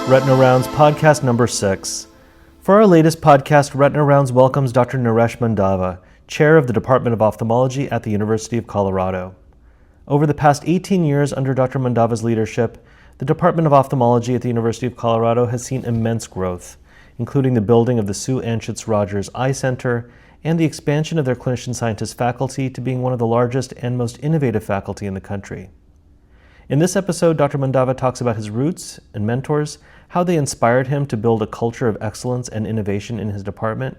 Retina Rounds podcast number 6. For our latest podcast, Retina Rounds welcomes Dr. Naresh Mandava, chair of the Department of Ophthalmology at the University of Colorado. Over the past 18 years under Dr. Mandava's leadership, the Department of Ophthalmology at the University of Colorado has seen immense growth, including the building of the Sue Anschutz-Rodgers Eye Center and the expansion of their clinician-scientist faculty to being one of the largest and most innovative faculty in the country. In this episode, Dr. Mandava talks about his roots and mentors, how they inspired him to build a culture of excellence and innovation in his department,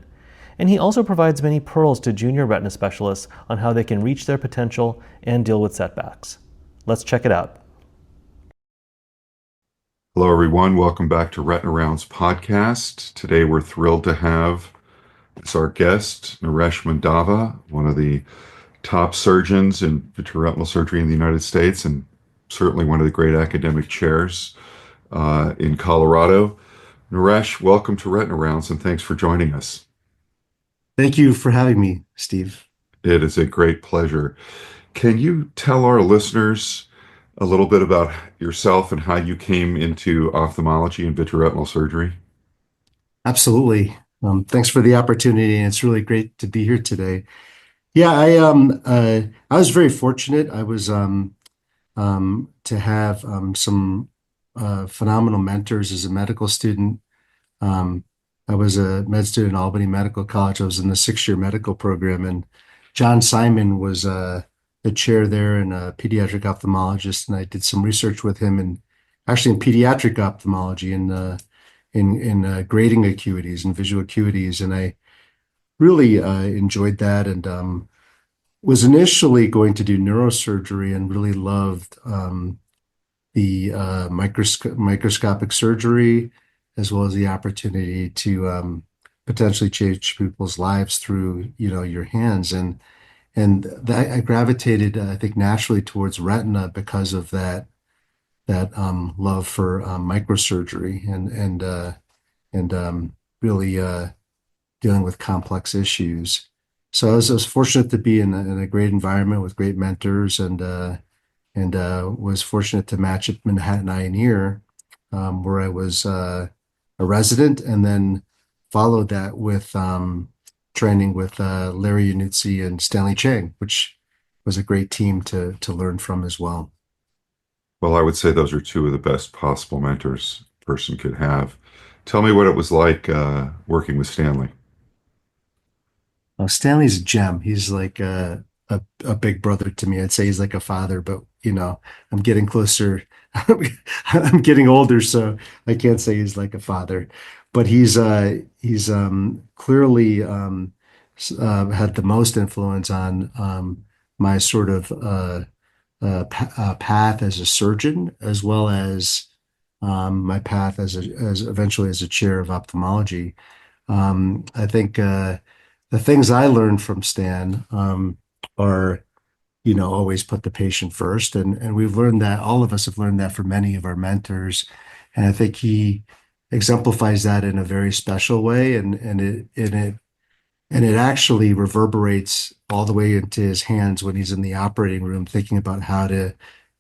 and he also provides many pearls to junior retina specialists on how they can reach their potential and deal with setbacks. Let's check it out. Hello, everyone. Welcome back to Retina Rounds podcast. Today, we're thrilled to have as our guest, Naresh Mandava, one of the top surgeons in vitreoretinal surgery in the United States, and certainly one of the great academic chairs in Colorado. Naresh, welcome to Retina Rounds, and thanks for joining us. Thank you for having me, Steve. It is a great pleasure. Can you tell our listeners a little bit about yourself and how you came into ophthalmology and vitreoretinal surgery? Absolutely. Thanks for the opportunity, and it's really great to be here today. Yeah, I was very fortunate. I was to have some phenomenal mentors as a medical student. I was a med student at Albany Medical College. I was in the 6-year medical program, and John Simon was the chair there and a pediatric ophthalmologist, and I did some research with him, and actually in pediatric ophthalmology in grading acuities and visual acuities, and I really enjoyed that, and was initially going to do neurosurgery and really loved the microscopic surgery, as well as the opportunity to potentially change people's lives through, your hands. And I gravitated, I think, naturally towards retina because of that love for microsurgery and really dealing with complex issues. So I was fortunate to be in a great environment with great mentors, and was fortunate to match at Manhattan Eye and Ear, where I was a resident, and then followed that with training with Larry Yanutzi and Stanley Chang, which was a great team to learn from as well. Well, I would say those are two of the best possible mentors a person could have. Tell me what it was like working with Stanley. Stanley's a gem. He's like a big brother to me. I'd say he's like a father, but I'm getting closer. I'm getting older, so I can't say he's like a father. But he's clearly had the most influence on my sort of path as a surgeon, as well as my path as eventually as a chair of ophthalmology. I think the things I learned from Stan are, always put the patient first. And we've learned that, all of us have learned that from many of our mentors. And I think he exemplifies that in a very special way. And it actually reverberates all the way into his hands when he's in the operating room, thinking about how to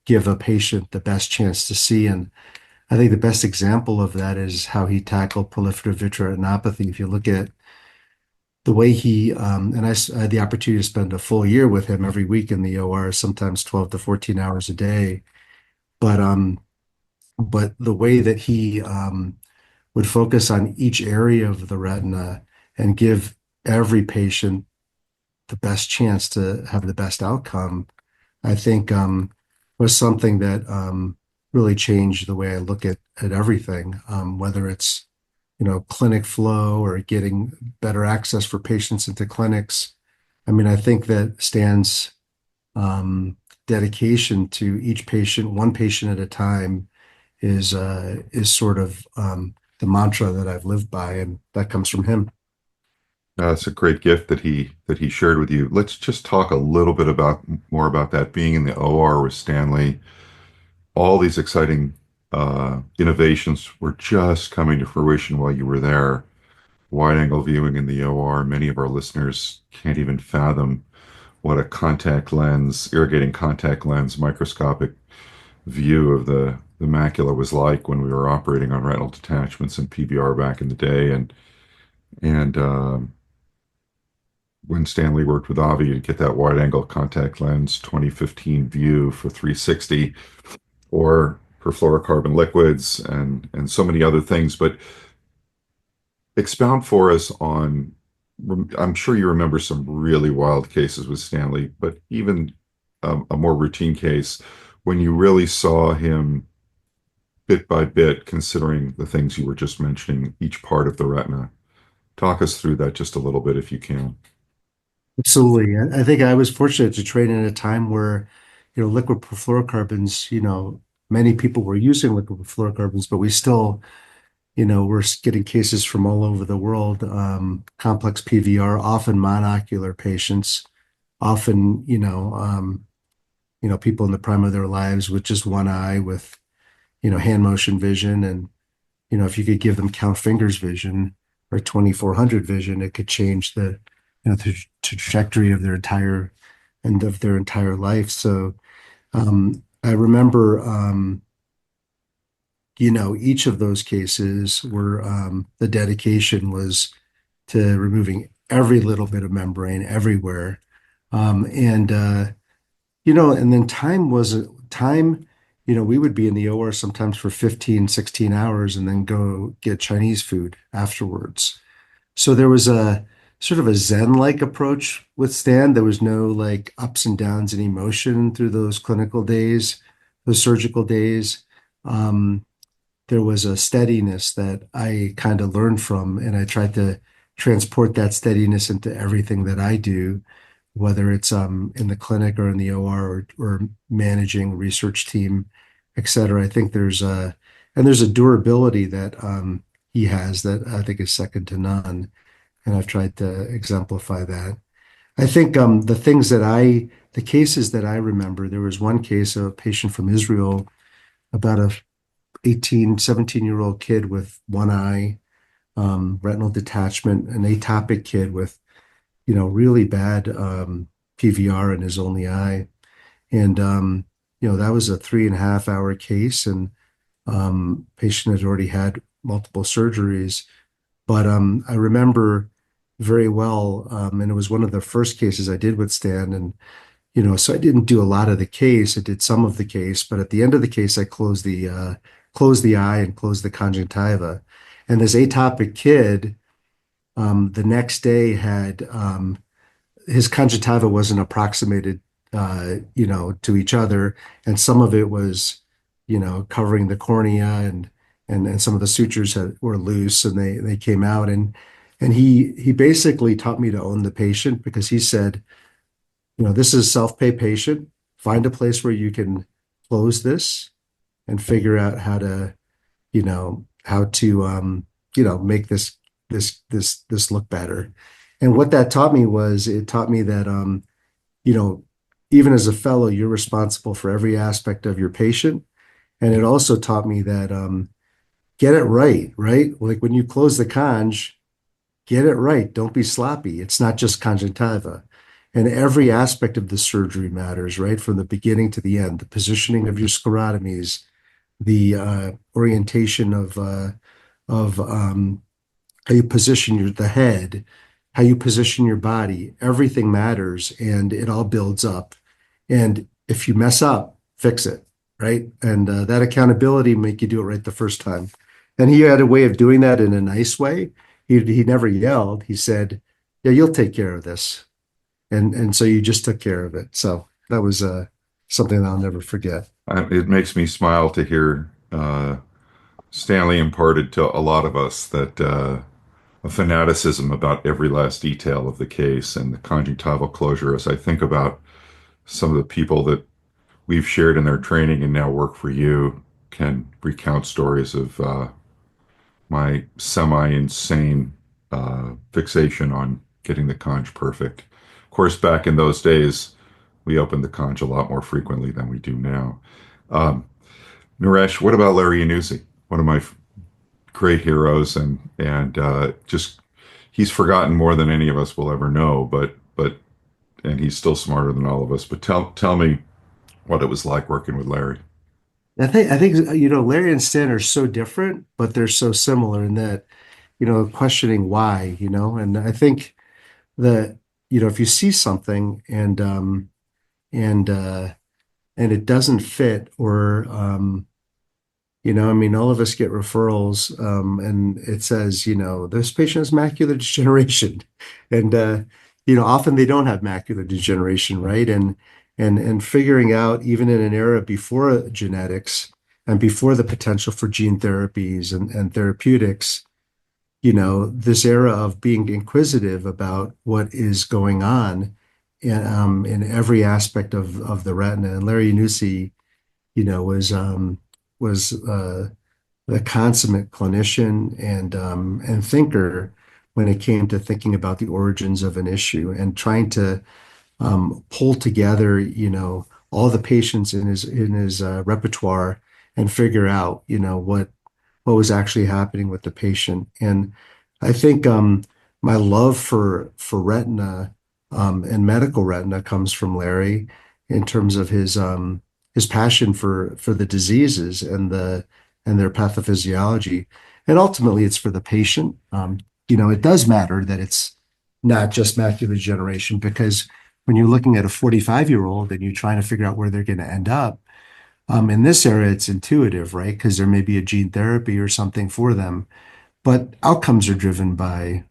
give a patient the best chance to see. And I think the best example of that is how he tackled proliferative vitreoretinopathy. If you look at the way he, and I had the opportunity to spend a full year with him every week in the OR, sometimes 12 to 14 hours a day. But the way that he would focus on each area of the retina and give every patient the best chance to have the best outcome, I think was something that really changed the way I look at everything, whether it's clinic flow or getting better access for patients into clinics. I mean, I think that Stan's dedication to each patient, one patient at a time, is sort of the mantra that I've lived by, and that comes from him. It's a great gift that he shared with you. Let's just talk a little bit more about that. Being in the OR with Stanley, all these exciting innovations were just coming to fruition while you were there. Wide-angle viewing in the OR. Many of our listeners can't even fathom what a contact lens, irrigating contact lens, microscopic view of the the macula was like when we were operating on retinal detachments and PVR back in the day. And when Stanley worked with Avi to get that wide angle contact lens 2015 view for 360 or perfluorocarbon liquids and so many other things. But expound for us on, I'm sure you remember some really wild cases with Stanley, but even a more routine case when you really saw him bit by bit, considering the things you were just mentioning, each part of the retina. Talk us through that just a little bit if you can. Absolutely. I think I was fortunate to train in a time where, liquid perfluorocarbons, many people were using liquid perfluorocarbons, but we still, we're getting cases from all over the world, complex PVR, often monocular patients, often, people in the prime of their lives with just one eye with, hand motion vision. And, if you could give them count fingers vision or 2400 vision, it could change the trajectory of their entire life. So I remember, each of those cases were the dedication was to removing every little bit of membrane everywhere. And and then time, we would be in the OR sometimes for 15, 16 hours and then go get Chinese food afterwards. So there was a sort of a Zen-like approach with Stan. There was no like ups and downs in emotion through those clinical days, those surgical days. There was a steadiness that I kind of learned from, and I tried to transport that steadiness into everything that I do, whether it's in the clinic or in the OR or managing research team, et cetera. I think there's a durability that he has that I think is second to none. And I've tried to exemplify that. I think the cases that I remember, there was one case of a patient from Israel, about a 18, 17-year-old kid with one eye, retinal detachment, an atopic kid with, really bad PVR in his only eye. And, that was a 3.5 hour case, and patient had already had multiple surgeries. But I remember very well, and it was one of the first cases I did with Stan. And, so I didn't do a lot of the case. I did some of the case, but at the end of the case, I closed the eye and closed the conjunctiva. And this atopic kid, the next day had his conjunctiva wasn't approximated, to each other, and some of it was, covering the cornea, and some of the sutures were loose, and they came out, and he basically taught me to own the patient because he said, this is a self-pay patient. Find a place where you can close this and figure out how to, make this look better. And what that taught me was it taught me that, you know, even as a fellow, you're responsible for every aspect of your patient. And it also taught me that get it right, right? Like when you close the conj, get it right. Don't be sloppy. It's not just conjunctiva. And every aspect of the surgery matters, right? From the beginning to the end, the positioning of your sclerotomies, the orientation of how you position the head, how you position your body, everything matters and it all builds up. And if you mess up, fix it, right? And that accountability make you do it right the first time. And he had a way of doing that in a nice way. He never yelled. He said, "Yeah, you'll take care of this." And so you just took care of it. So that was something that I'll never forget. It makes me smile to hear Stanley imparted to a lot of us that a fanaticism about every last detail of the case and the conjunctival closure. As I think about some of the people that we've shared in their training and now work for you, can recount stories of my semi-insane fixation on getting the conj perfect. Of course, back in those days, we opened the conj a lot more frequently than we do now. Naresh, what about Larry Yanuzzi? One of my great heroes, and just he's forgotten more than any of us will ever know, but and he's still smarter than all of us. But tell me what it was like working with Larry. I think Larry and Stan are so different, but they're so similar in that, questioning why, and I think that, if you see something and and it doesn't fit or I mean, all of us get referrals, and it says, this patient has macular degeneration, and often they don't have macular degeneration, right? And figuring out, even in an era before genetics and before the potential for gene therapies and therapeutics, this era of being inquisitive about what is going on in every aspect of the retina. And Larry Nussi, was the consummate clinician and thinker when it came to thinking about the origins of an issue and trying to pull together, all the patients in his repertoire and figure out, what was actually happening with the patient. And I think my love for retina and medical retina comes from Larry in terms of his passion for the diseases and their pathophysiology. And ultimately, it's for the patient. It does matter that it's not just macular degeneration because when you're looking at a 45-year-old and you're trying to figure out where they're going to end up, in this area, it's intuitive, right? Because there may be a gene therapy or something for them, but outcomes are driven by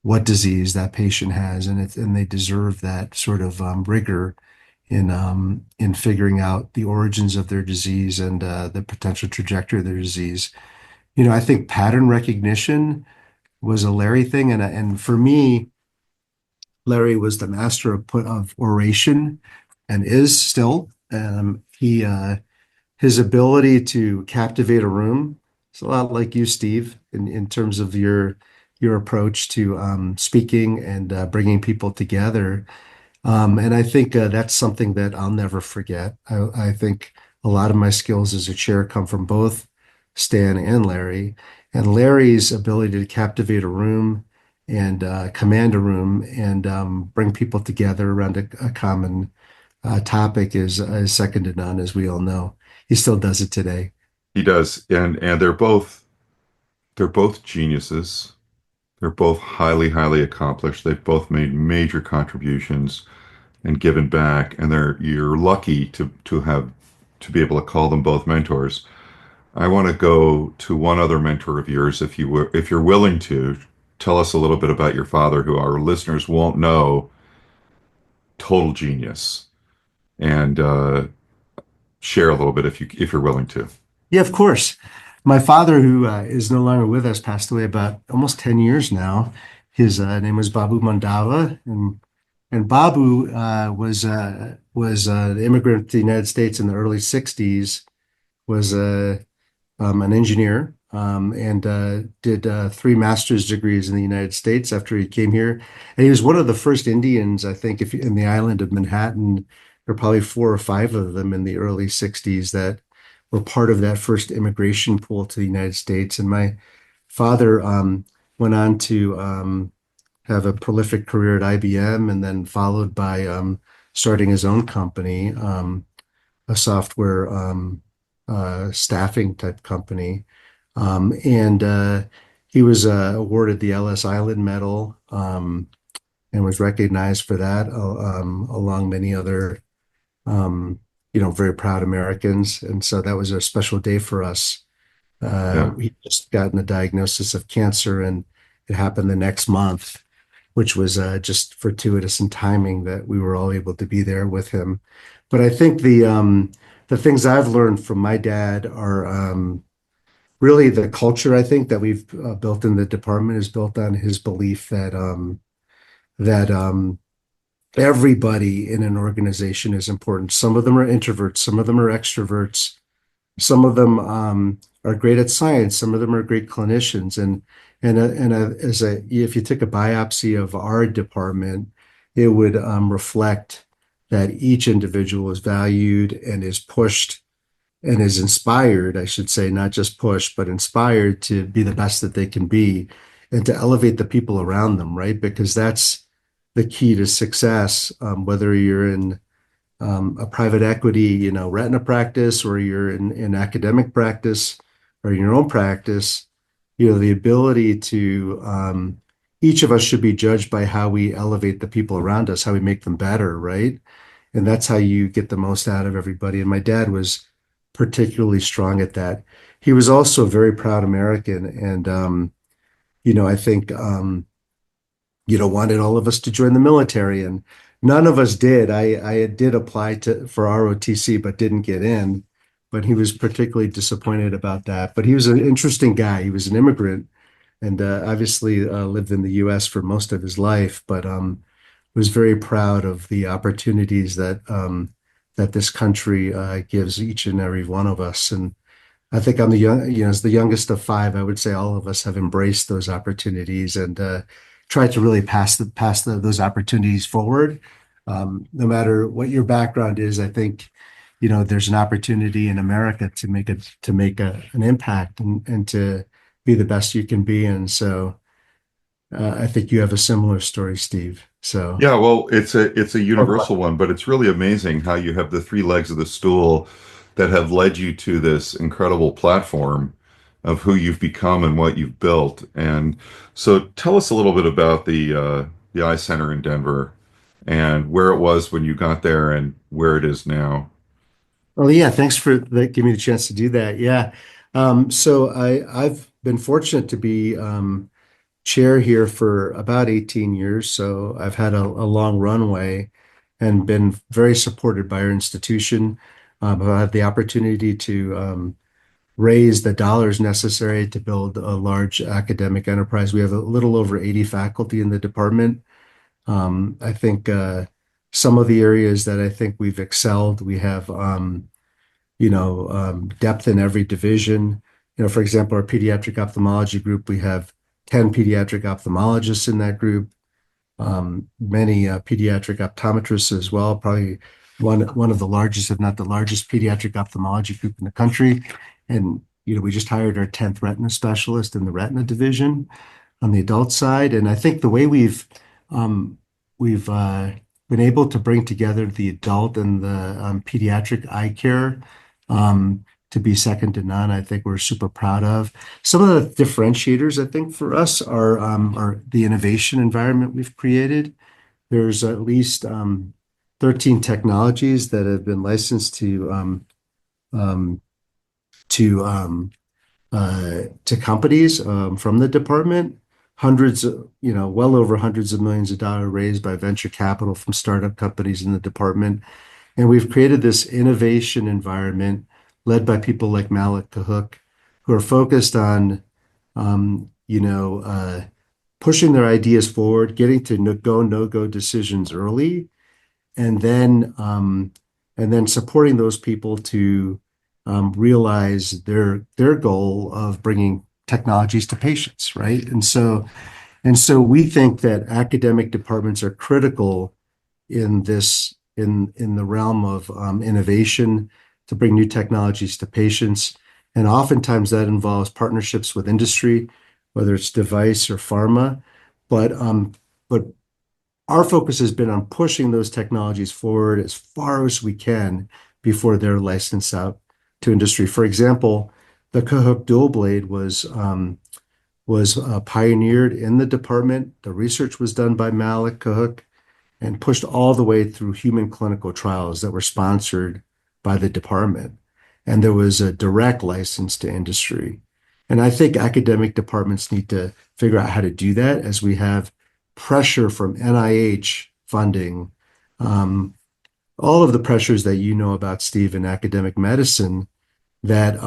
what disease that patient has, and they deserve that sort of rigor in figuring out the origins of their disease and the potential trajectory of their disease. I think pattern recognition was a Larry thing, and for me, Larry was the master of oration and is still. He his ability to captivate a room. It's a lot like you, Steve, in terms of your approach to speaking and bringing people together. And I think that's something that I'll never forget. I think a lot of my skills as a chair come from both Stan and Larry. And Larry's ability to captivate a room and command a room and bring people together around a common topic is second to none, as we all know. He still does it today. He does, and they're both geniuses. They're both highly accomplished. They've both made major contributions and given back, and you're lucky to be able to call them both mentors. I want to go to one other mentor of yours, if you're willing to tell us a little bit about your father, who our listeners won't know. Total genius, and share a little bit if you're willing to. Yeah, of course. My father, who is no longer with us, passed away about almost 10 years now. His name was Babu Mandava, and Babu was an immigrant to the United States in the early 60s, was an engineer, and did three master's degrees in the United States after he came here. And he was one of the first Indians, I think, if in the island of Manhattan. There were probably four or five of them in the early 60s that were part of that first immigration pool to the United States. And my father went on to have a prolific career at IBM and then followed by starting his own company, a software staffing type company. And he was awarded the Ellis Island Medal and was recognized for that, along many other, very proud Americans. And so that was a special day for us. Yeah. He just gotten a diagnosis of cancer, and it happened the next month, which was just fortuitous in timing that we were all able to be there with him. But I think the things I've learned from my dad are really the culture. I think that we've built in the department is built on his belief that everybody in an organization is important. Some of them are introverts, some of them are extroverts, some of them are great at science, some of them are great clinicians. If you took a biopsy of our department, it would reflect that each individual is valued and is pushed and is inspired, I should say, not just pushed, but inspired to be the best that they can be and to elevate the people around them, right? Because that's the key to success, whether you're in a private equity, retina practice, or you're in academic practice or in your own practice, the ability to each of us should be judged by how we elevate the people around us, how we make them better, right? And that's how you get the most out of everybody. And my dad was particularly strong at that. He was also a very proud American, and I think wanted all of us to join the military, and none of us did. I did apply for ROTC, but didn't get in. But he was particularly disappointed about that. But he was an interesting guy. He was an immigrant, and obviously lived in the U.S. for most of his life, but was very proud of the opportunities that this country gives each and every one of us. And I think I'm the young, as the youngest of five, I would say all of us have embraced those opportunities and tried to really pass those opportunities forward. No matter what your background is, I think there's an opportunity in America to make an impact and to be the best you can be. And so I think you have a similar story, Steve. So Yeah, well, it's a universal one, but it's really amazing how you have the three legs of the stool that have led you to this incredible platform of who you've become and what you've built. And so tell us a little bit about the Eye Center in Denver and where it was when you got there and where it is now. well, yeah, thanks for giving me the chance to do that. Yeah. So I've been fortunate to be chair here for about 18 years. So I've had a long runway and been very supported by our institution. I've had the opportunity to raise the dollars necessary to build a large academic enterprise. We have a little over 80 faculty in the department. I think some of the areas that I think we've excelled, we have depth in every division. For example, our pediatric ophthalmology group, we have 10 pediatric ophthalmologists in that group, many pediatric optometrists as well, probably one of the largest, if not the largest, pediatric ophthalmology group in the country. And we just hired our 10th retina specialist in the retina division on the adult side. And I think the way we've been able to bring together the adult and the pediatric eye care to be second to none, I think we're super proud of. Some of the differentiators, I think, for us are the innovation environment we've created. There's at least 13 technologies that have been licensed to companies from the department. Well over hundreds of millions of dollars raised by venture capital from startup companies in the department. And we've created this innovation environment led by people like Malik Cahook, who are focused on, pushing their ideas forward, getting to go, no-go decisions early, and then supporting those people to realize their goal of bringing technologies to patients, right? And so we think that academic departments are critical in the realm of innovation to bring new technologies to patients. And oftentimes that involves partnerships with industry, whether it's device or pharma. But our focus has been on pushing those technologies forward as far as we can before they're licensed out to industry. For example, the Cahook dual blade was pioneered in the department. The research was done by Malik Cahook and pushed all the way through human clinical trials that were sponsored by the department. And there was a direct license to industry. And I think academic departments need to figure out how to do that as we have pressure from NIH funding. All of the pressures that you know about, Steve, in academic medicine that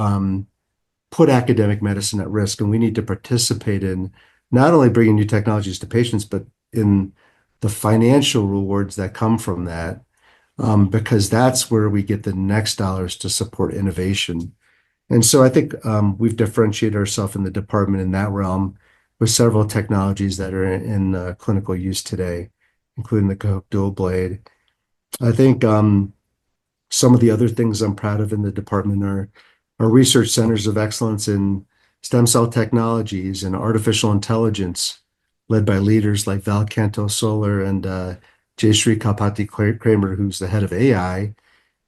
put academic medicine at risk. And we need to participate in not only bringing new technologies to patients, but in the financial rewards that come from that, because that's where we get the next dollars to support innovation. And so I think we've differentiated ourselves in the department in that realm with several technologies that are in clinical use today, including the Cahook dual blade. I think some of the other things I'm proud of in the department are our research centers of excellence in stem cell technologies and artificial intelligence, led by leaders like Val Canto Soler and Jayshree Kalpati-Kramer, who's the head of AI.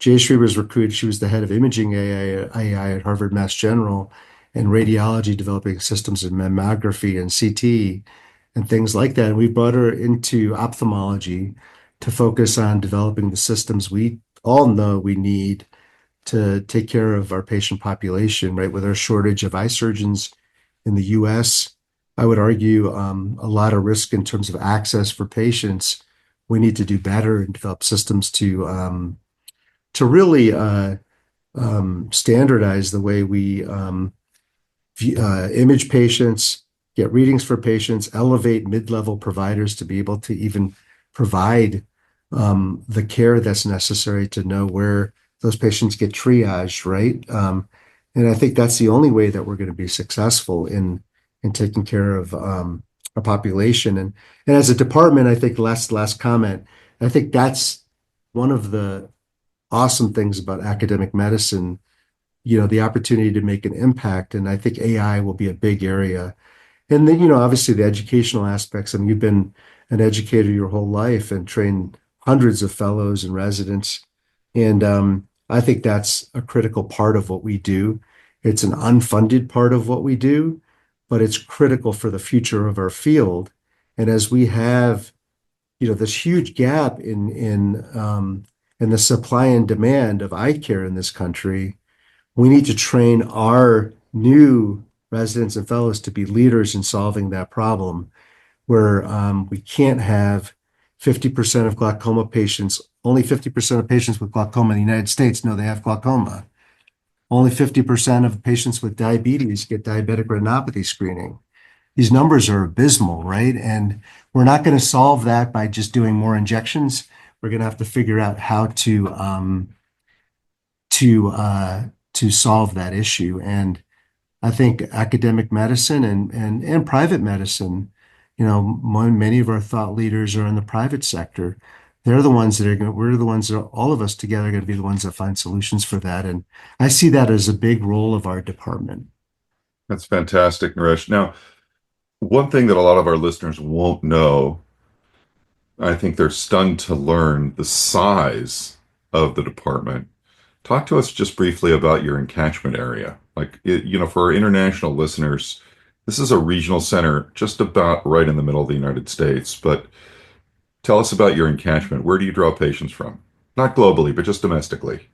Jayshree was recruited. She was the head of imaging AI at Harvard Mass General and radiology, developing systems in mammography and CT and things like that. And we brought her into ophthalmology to focus on developing the systems we all know we need to take care of our patient population, right? With our shortage of eye surgeons in the US, I would argue a lot of risk in terms of access for patients. We need to do better and develop systems to really standardize the way we image patients, get readings for patients, elevate mid-level providers to be able to even provide the care that's necessary to know where those patients get triaged, right? And I think that's the only way that we're going to be successful in taking care of our population. And as a department, I think last comment, I think that's one of the awesome things about academic medicine, the opportunity to make an impact. And I think AI will be a big area. And then, obviously the educational aspects. I mean, you've been an educator your whole life and trained hundreds of fellows and residents. And I think that's a critical part of what we do. It's an unfunded part of what we do, but it's critical for the future of our field. And as we have, this huge gap in the supply and demand of eye care in this country, we need to train our new residents and fellows to be leaders in solving that problem, where we can't have 50% of glaucoma patients, only 50% of patients with glaucoma in the United States know they have glaucoma. Only 50% of patients with diabetes get diabetic retinopathy screening. These numbers are abysmal, right? And we're not going to solve that by just doing more injections. We're going to have to figure out how to solve that issue. And I think academic medicine and private medicine, many of our thought leaders are in the private sector. We're the ones that all of us together are going to be the ones that find solutions for that. And I see that as a big role of our department. That's fantastic, Naresh. Now, one thing that a lot of our listeners won't know, I think they're stunned to learn the size of the department. Talk to us just briefly about your encatchment area. For our international listeners, this is a regional center just about right in the middle of the United States. But tell us about your encatchment. Where do you draw patients from? Not globally, but just domestically.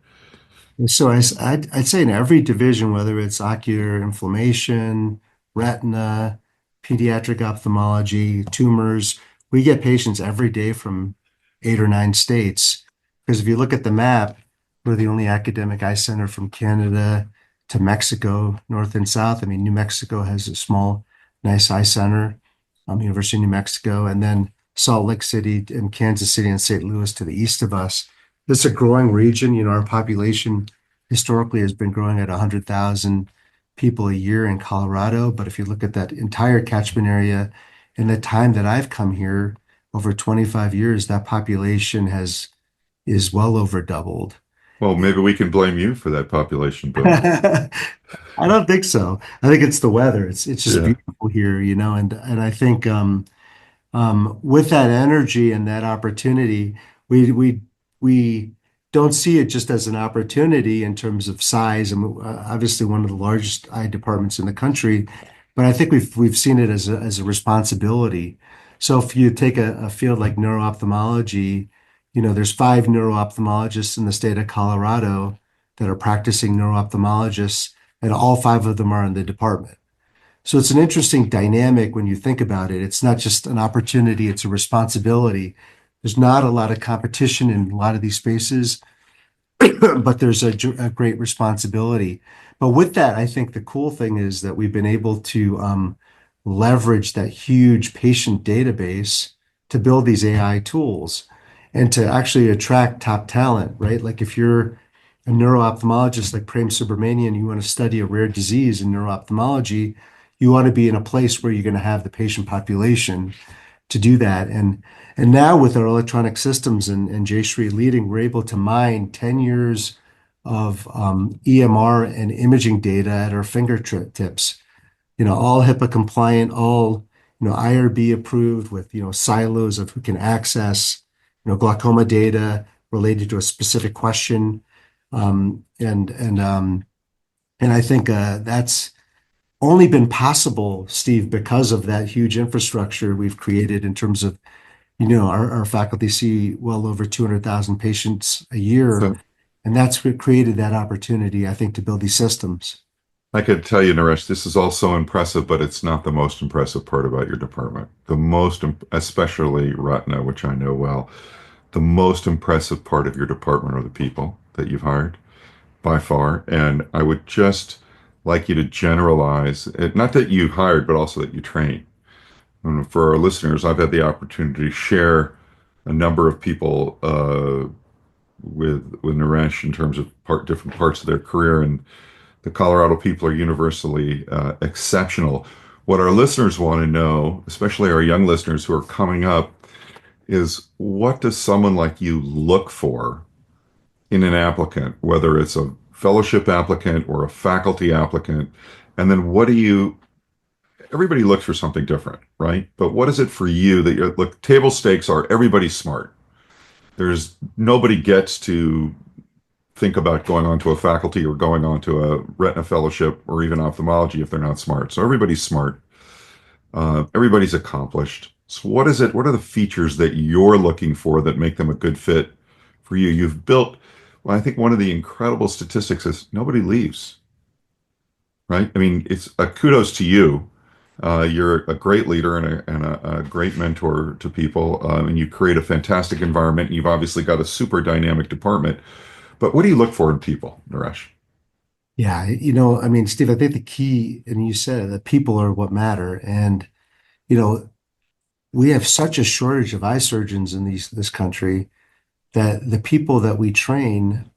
So I'd say in every division, whether it's ocular inflammation, retina, pediatric ophthalmology, tumors, we get patients every day from 8 or 9 states. Because if you look at the map, we're the only academic eye center from Canada to Mexico, north and south. I mean, New Mexico has a small, nice eye center, University of New Mexico, and then Salt Lake City and Kansas City and St. Louis to the east of us. It's a growing region. Our population historically has been growing at 100,000 people a year in Colorado. But if you look at that entire catchment area, in the time that I've come here, over 25 years, that population is well over doubled. Well, maybe we can blame you for that population boom. I don't think so. I think it's the weather. It's just beautiful here, and I think with that energy and that opportunity, we don't see it just as an opportunity in terms of size, and obviously one of the largest eye departments in the country, but I think we've seen it as a responsibility. So if you take a field like neuro-ophthalmology, there's 5 neuro-ophthalmologists in the state of Colorado that are practicing neuro-ophthalmologists, and all 5 of them are in the department. So it's an interesting dynamic when you think about it. It's not just an opportunity, it's a responsibility. There's not a lot of competition in a lot of these spaces, but there's a great responsibility. But with that, I think the cool thing is that we've been able to leverage that huge patient database to build these AI tools and to actually attract top talent, right? Like if you're a neuro-ophthalmologist like Prem Subramanian, you want to study a rare disease in neuro-ophthalmology, you want to be in a place where you're going to have the patient population to do that. And now with our electronic systems and Jayshree leading, we're able to mine 10 years of EMR and imaging data at our fingertips. All HIPAA compliant, all IRB approved with silos of who can access glaucoma data related to a specific question. And I think that's only been possible, Steve, because of that huge infrastructure we've created in terms of, our faculty see well over 200,000 patients a year. So And that's what created that opportunity, I think, to build these systems. I could tell you, Naresh, this is also impressive, but it's not the most impressive part about your department. Especially retina, which I know well, the most impressive part of your department are the people that you've hired by far. And I would just like you to generalize it, not that you hired, but also that you train. And for our listeners, I've had the opportunity to share a number of people with Naresh in terms of different parts of their career, and the Colorado people are universally exceptional. What our listeners want to know, especially our young listeners who are coming up, is what does someone like you look for in an applicant, whether it's a fellowship applicant or a faculty applicant? And then everybody looks for something different, right? But what is it for you that look, table stakes are everybody's smart. Nobody gets to think about going on to a faculty or going on to a retina fellowship or even ophthalmology if they're not smart. So everybody's smart. Everybody's accomplished. So what is it? What are the features that you're looking for that make them a good fit for you? You've built, well, I think one of the incredible statistics is nobody leaves, right? I mean, it's a kudos to you. You're a great leader and a great mentor to people, and you create a fantastic environment. You've obviously got a super dynamic department. But what do you look for in people, Naresh? Yeah, Steve, I think the key, and you said that people are what matter. And, you know, we have such a shortage of eye surgeons in this country that the people that we train,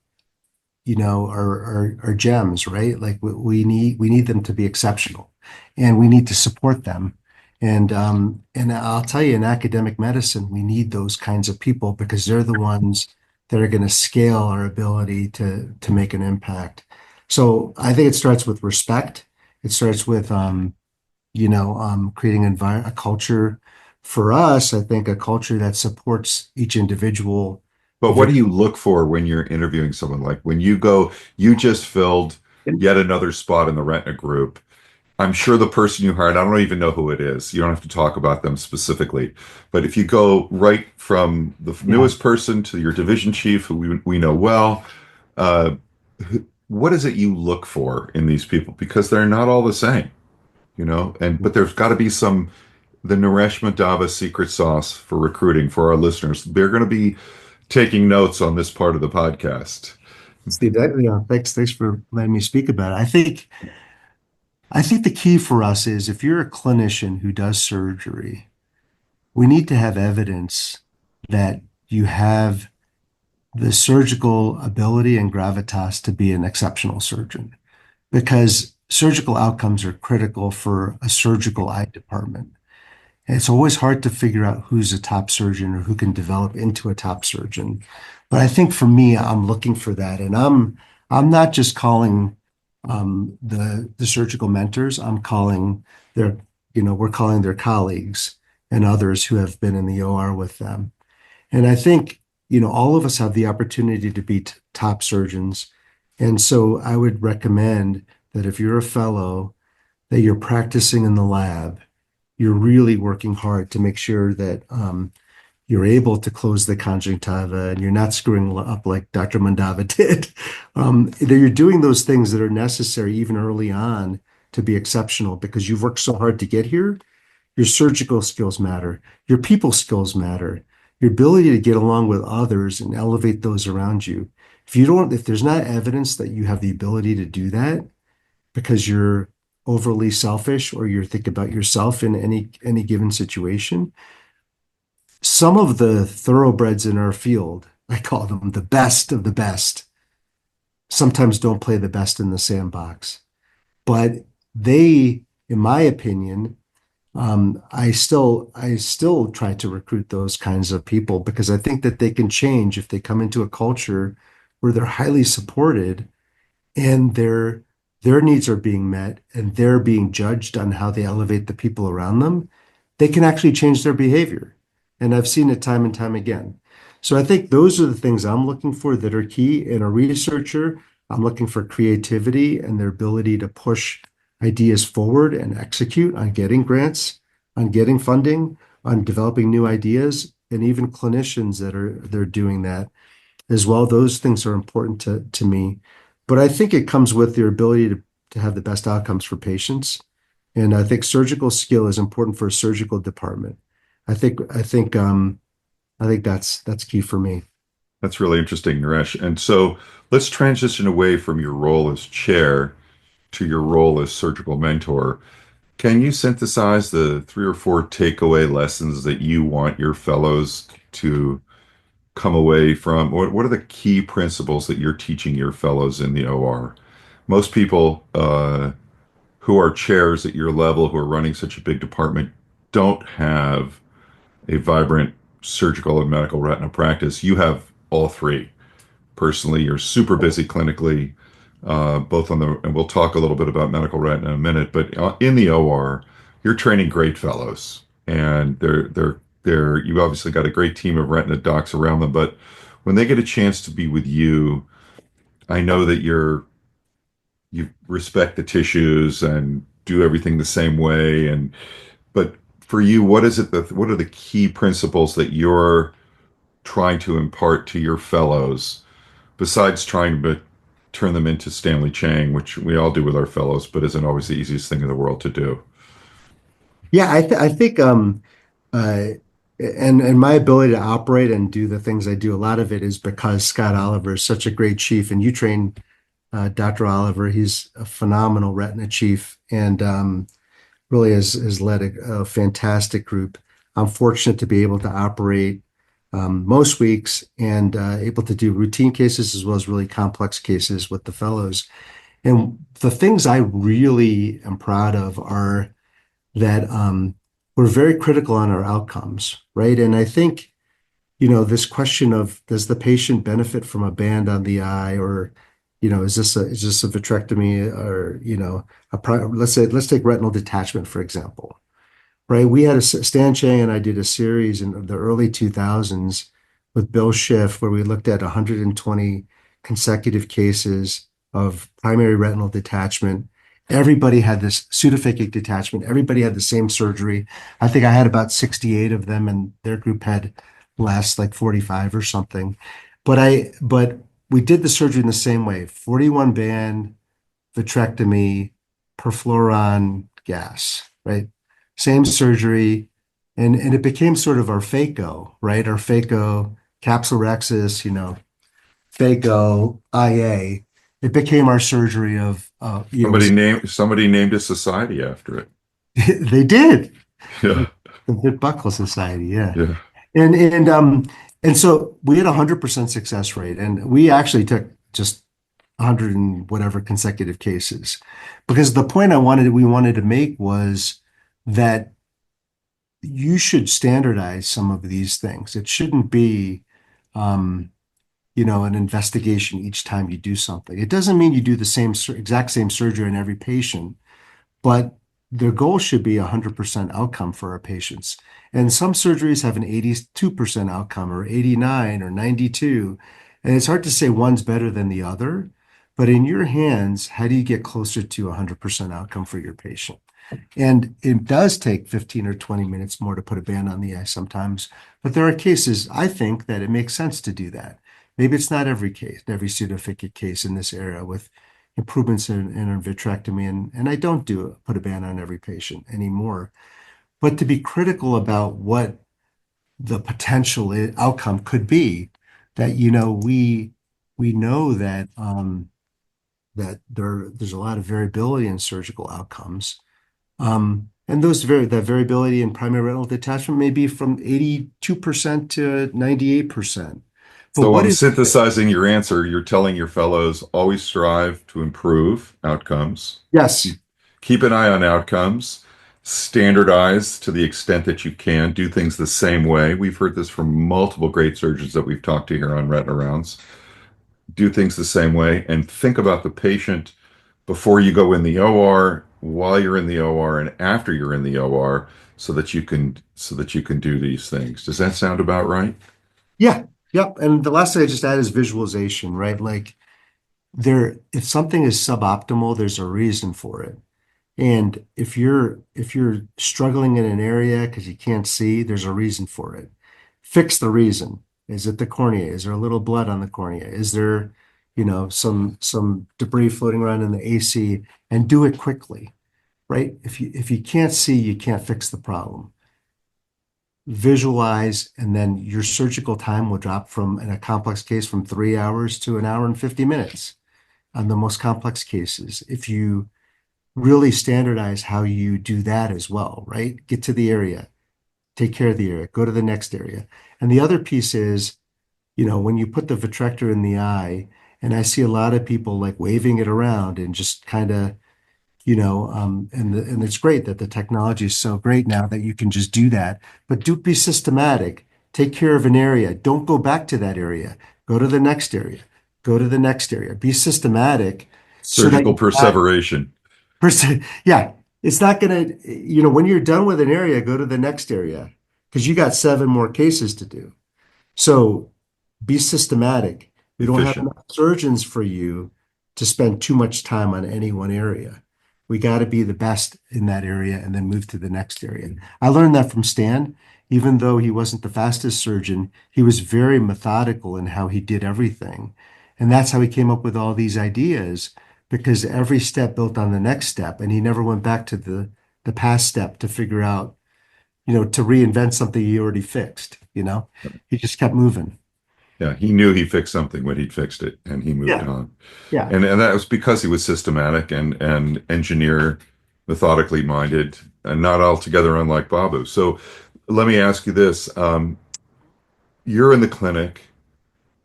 are gems, right? Like we need them to be exceptional, and we need to support them. And I'll tell you, in academic medicine, we need those kinds of people because they're the ones that are going to scale our ability to make an impact. So I think it starts with respect. It starts with creating a culture. For us, I think a culture that supports each individual. But what do you look for when you're interviewing someone? Like when you just filled yet another spot in the retina group. I'm sure the person you hired, I don't even know who it is. You don't have to talk about them specifically. But if you go right from the newest person to your division chief, who we know well, uh, what is it you look for in these people? Because they're not all the same, but there's got to be the Naresh Mandava secret sauce for recruiting for our listeners. They're going to be taking notes on this part of the podcast. Steve, thanks for letting me speak about it. I think the key for us is if you're a clinician who does surgery, we need to have evidence that you have the surgical ability and gravitas to be an exceptional surgeon, because surgical outcomes are critical for a surgical eye department. And it's always hard to figure out who's a top surgeon or who can develop into a top surgeon. But I think for me, I'm looking for that. And I'm not just calling the surgical mentors. We're calling their colleagues and others who have been in the OR with them. And I think, all of us have the opportunity to be top surgeons. And so I would recommend that if you're a fellow, that you're practicing in the lab, you're really working hard to make sure that you're able to close the conjunctiva and you're not screwing up like Dr. Mandava did. That you're doing those things that are necessary even early on to be exceptional because you've worked so hard to get here. Your surgical skills matter. Your people skills matter. Your ability to get along with others and elevate those around you. If there's not evidence that you have the ability to do that because you're overly selfish or you're thinking about yourself in any given situation, some of the thoroughbreds in our field, I call them the best of the best, sometimes don't play the best in the sandbox. But they, in my opinion, I still try to recruit those kinds of people because I think that they can change if they come into a culture where they're highly supported and their needs are being met and they're being judged on how they elevate the people around them. They can actually change their behavior. And I've seen it time and time again. So I think those are the things I'm looking for that are key. In a researcher, I'm looking for creativity and their ability to push ideas forward and execute on getting grants, on getting funding, on developing new ideas, and even clinicians that are they're doing that as well. Those things are important to me. But I think it comes with your ability to have the best outcomes for patients. And I think surgical skill is important for a surgical department. I think that's key for me. That's really interesting, Naresh. And so let's transition away from your role as chair to your role as surgical mentor. Can you synthesize the 3 or 4 takeaway lessons that you want your fellows to come away from? What are the key principles that you're teaching your fellows in the OR? Most people who are chairs at your level, who are running such a big department, don't have a vibrant surgical and medical retina practice. You have all three. Personally, you're super busy clinically, both on the, and we'll talk a little bit about medical retina in a minute, but in the OR, you're training great fellows, and you've obviously got a great team of retina docs around them, but when they get a chance to be with you, I know that you respect the tissues and do everything the same way. And but for you, what are the key principles that you're trying to impart to your fellows, besides trying to turn them into Stanley Chang, which we all do with our fellows, but isn't always the easiest thing in the world to do? Yeah, I think uh and my ability to operate and do the things I do, a lot of it is because Scott Oliver is such a great chief, and you train Dr. Oliver. He's a phenomenal retina chief, and really has led a fantastic group. I'm fortunate to be able to operate most weeks and able to do routine cases as well as really complex cases with the fellows. And the things I really am proud of are that we're very critical on our outcomes, right? And I think, this question of, does the patient benefit from a band on the eye, or, is this a vitrectomy, or, let's take retinal detachment, for example, right? Stan Chang and I did a series in the early 2000s with Bill Schiff where we looked at 120 consecutive cases of primary retinal detachment. Everybody had this pseudophakic detachment. Everybody had the same surgery. I think I had about 68 of them, and their group had last like 45 or something. But we did the surgery in the same way: 41 band, vitrectomy, perfluoron gas, right? Same surgery. And it became sort of our phaco, right? Our phaco, capsulorhexis, phaco, IA. It became our surgery of, Somebody named a society after it. they did. Yeah, The Vic Buckle Society, yeah. yeah. And so we had 100% success rate, and we actually took just 100 and whatever consecutive cases, because the point we wanted to make was that you should standardize some of these things. It shouldn't be, an investigation each time you do something. It doesn't mean you do the exact same surgery on every patient, but the goal should be 100% outcome for our patients. And some surgeries have an 82% outcome, or 89 or 92. And it's hard to say one's better than the other, but in your hands, how do you get closer to 100% outcome for your patient? And it does take 15 or 20 minutes more to put a band on the eye sometimes, but there are cases, I think, that it makes sense to do that. Maybe it's not every case, every pseudophakic case in this era with improvements in vitrectomy, and I don't put a band on every patient anymore. But to be critical about what the potential outcome could be, that we know that there's a lot of variability in surgical outcomes. And that variability in primary retinal detachment may be from 82% to 98%. But So what I'm is synthesizing your answer. You're telling your fellows always strive to improve outcomes. Yes. Keep an eye on outcomes. Standardize to the extent that you can. Do things the same way. We've heard this from multiple great surgeons that we've talked to here on Retina Rounds. Do things the same way, and think about the patient before you go in the OR, while you're in the OR, and after you're in the OR, so that you can do these things. Does that sound about right? Yeah. Yep. And the last thing I just add is visualization, right? Like if something is suboptimal, there's a reason for it. And if you're struggling in an area because you can't see, there's a reason for it. Fix the reason. Is it the cornea? Is there a little blood on the cornea? Is there, some debris floating around in the AC? And do it quickly, right? If you can't see, you can't fix the problem. Visualize, and then your surgical time will drop from, in a complex case, from 3 hours to an hour and 50 minutes on the most complex cases. If you really standardize how you do that as well, right? Get to the area, take care of the area, go to the next area. And the other piece is, when you put the vitrector in the eye, and I see a lot of people like waving it around and just kind of, and it's great that the technology is so great now that you can just do that, but do be systematic. Take care of an area. Don't go back to that area. Go to the next area. Go to the next area. Be systematic so that Surgical perseveration. yeah, it's not gonna, when you're done with an area, go to the next area because you got 7 more cases to do. So be systematic. We don't have Efficient. enough surgeons for you to spend too much time on any one area. We got to be the best in that area and then move to the next area. I learned that from Stan. Even though he wasn't the fastest surgeon, he was very methodical in how he did everything. And that's how he came up with all these ideas because every step built on the next step, and he never went back to the past step to figure out, to reinvent something he already fixed. He just kept moving. Yeah, he knew he fixed something when he'd fixed it, and he moved Yeah, on. yeah. And that was because he was systematic and engineer, methodically minded, and not altogether unlike Babu. So let me ask you this. You're in the clinic,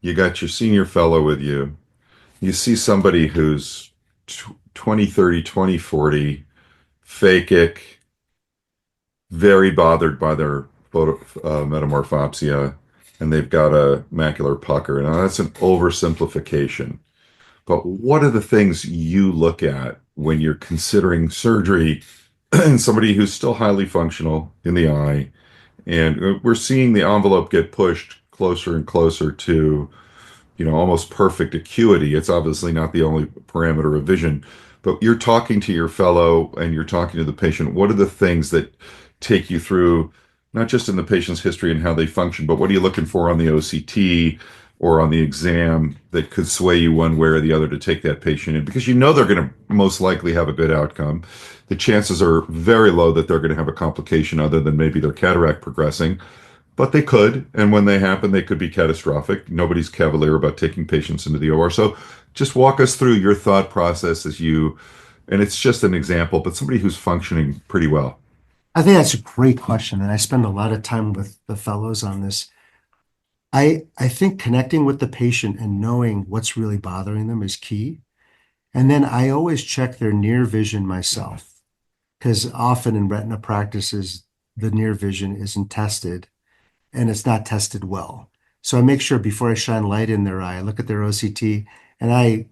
you got your senior fellow with you, you see somebody who's 20, 30, 20, 40, phakic, very bothered by their metamorphopsia, and they've got a macular pucker. Now, that's an oversimplification. But what are the things you look at when you're considering surgery in somebody who's still highly functional in the eye? And we're seeing the envelope get pushed closer and closer to, almost perfect acuity. It's obviously not the only parameter of vision, but you're talking to your fellow and you're talking to the patient. What are the things that take you through, not just in the patient's history and how they function, but what are you looking for on the OCT or on the exam that could sway you one way or the other to take that patient in? Because they're going to most likely have a good outcome. The chances are very low that they're going to have a complication other than maybe their cataract progressing. But they could, and when they happen, they could be catastrophic. Nobody's cavalier about taking patients into the OR. So just walk us through your thought process and it's just an example, but somebody who's functioning pretty well. I think that's a great question, and I spend a lot of time with the fellows on this. I think connecting with the patient and knowing what's really bothering them is key. And then I always check their near vision myself, because often in retina practices, the near vision isn't tested and it's not tested well. So I make sure before I shine light in their eye, I look at their OCT and I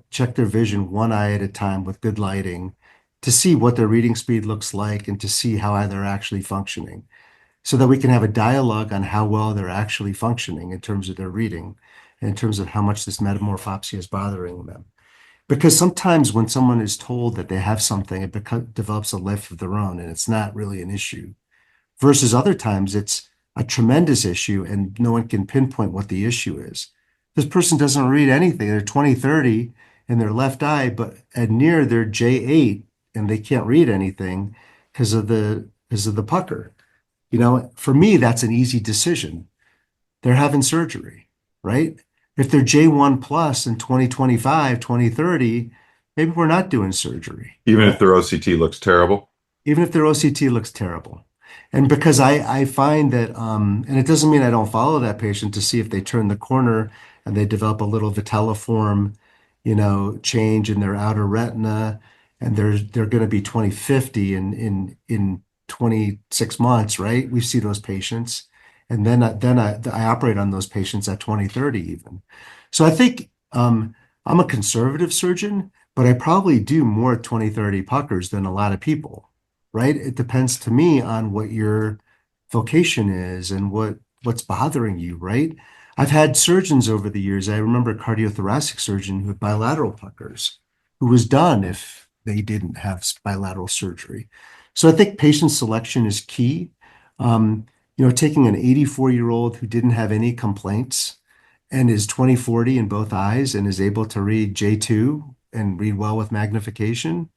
check their vision one eye at a time with good lighting to see what their reading speed looks like and to see how they're actually functioning so that we can have a dialogue on how well they're actually functioning in terms of their reading and in terms of how much this metamorphopsia is bothering them. Because sometimes when someone is told that they have something, it develops a life of their own and it's not really an issue. Versus other times it's a tremendous issue and no one can pinpoint what the issue is. This person doesn't read anything. They're 20, 30 in their left eye, but at near they're J8 and they can't read anything because of the pucker. For me, that's an easy decision. They're having surgery, right? If they're J1 plus in 2025, 2030, maybe we're not doing surgery, Even right? if their OCT looks terrible. Even if their OCT looks terrible. And because I find that, and it doesn't mean I don't follow that patient to see if they turn the corner and they develop a little vitelliform, change in their outer retina, and they're going to be 20/50 in 26 months, right? We see those patients, and then I operate on those patients at 20/30 even. So I think I'm a conservative surgeon, but I probably do more 20/30 puckers than a lot of people, right? It depends to me on what your vocation is and what's bothering you, right? I've had surgeons over the years. I remember a cardiothoracic surgeon who had bilateral puckers, who was done if they didn't have bilateral surgery. So I think patient selection is key. Taking an 84-year-old who didn't have any complaints and is 20/40 in both eyes and is able to read J2 and read well with magnification,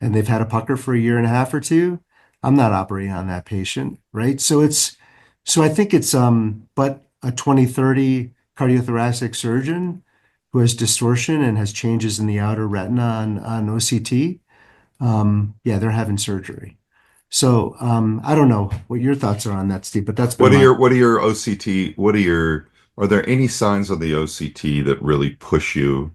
and they've had a pucker for a year and a half or two, I'm not operating on that patient, right? So I think it's but a 20/30 cardiothoracic surgeon who has distortion and has changes in the outer retina on OCT, yeah, they're having surgery. So I don't know what your thoughts are on that, Steve, but that's been my What are your OCT? Are there any signs on the OCT that really push you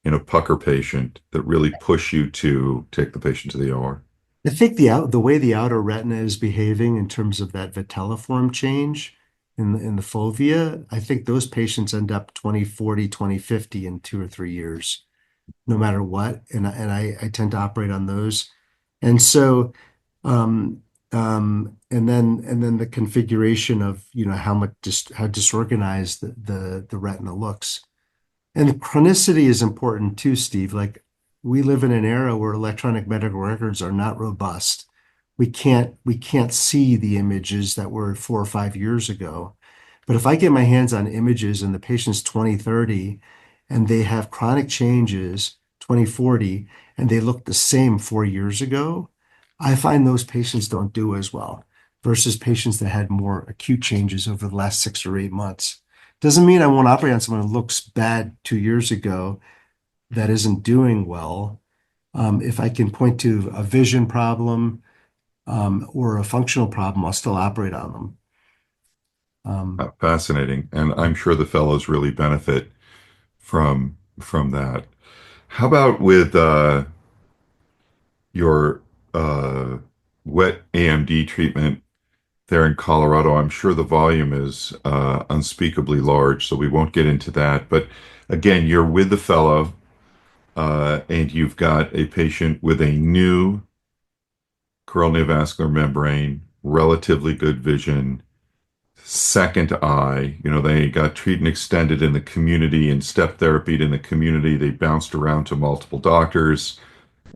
in a pucker patient that really push you to take the patient to the OR? I think the way the outer retina is behaving in terms of that vitelliform change in the fovea, I think those patients end up 20/40, 20/50 in 2 or 3 years, no matter what. And I tend to operate on those. And so and then the configuration of how disorganized the retina looks. And chronicity is important too, Steve. Like, we live in an era where electronic medical records are not robust. We can't see the images that were 4 or 5 years ago. But if I get my hands on images and the patient's 20/30 and they have chronic changes 20/40 and they look the same 4 years ago, I find those patients don't do as well versus patients that had more acute changes over the last 6 or 8 months. Doesn't mean I won't operate on someone who looks bad 2 years ago that isn't doing well. If I can point to a vision problem or a functional problem, I'll still operate on them. Fascinating, and I'm sure the fellows really benefit from that. How about with your uh, wet AMD treatment there in Colorado? I'm sure the volume is unspeakably large, so we won't get into that. But again, you're with the fellow, and you've got a patient with a new coronal neovascular membrane, relatively good vision, second eye. They got treat and extended in the community and step therapied in the community. They bounced around to multiple doctors.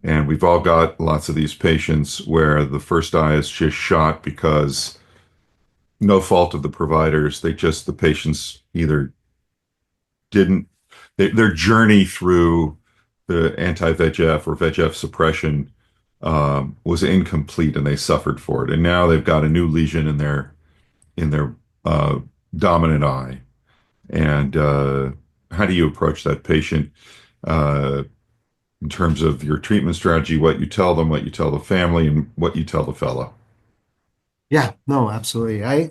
And we've all got lots of these patients where the first eye is just shot because no fault of the providers. The patients either didn't, their journey through the anti-VEGF or VEGF suppression was incomplete and they suffered for it. And now they've got a new lesion in their uh, dominant eye. And how do you approach that patient uh, in terms of your treatment strategy, what you tell them, what you tell the family, and what you tell the fellow? Yeah, no, absolutely. I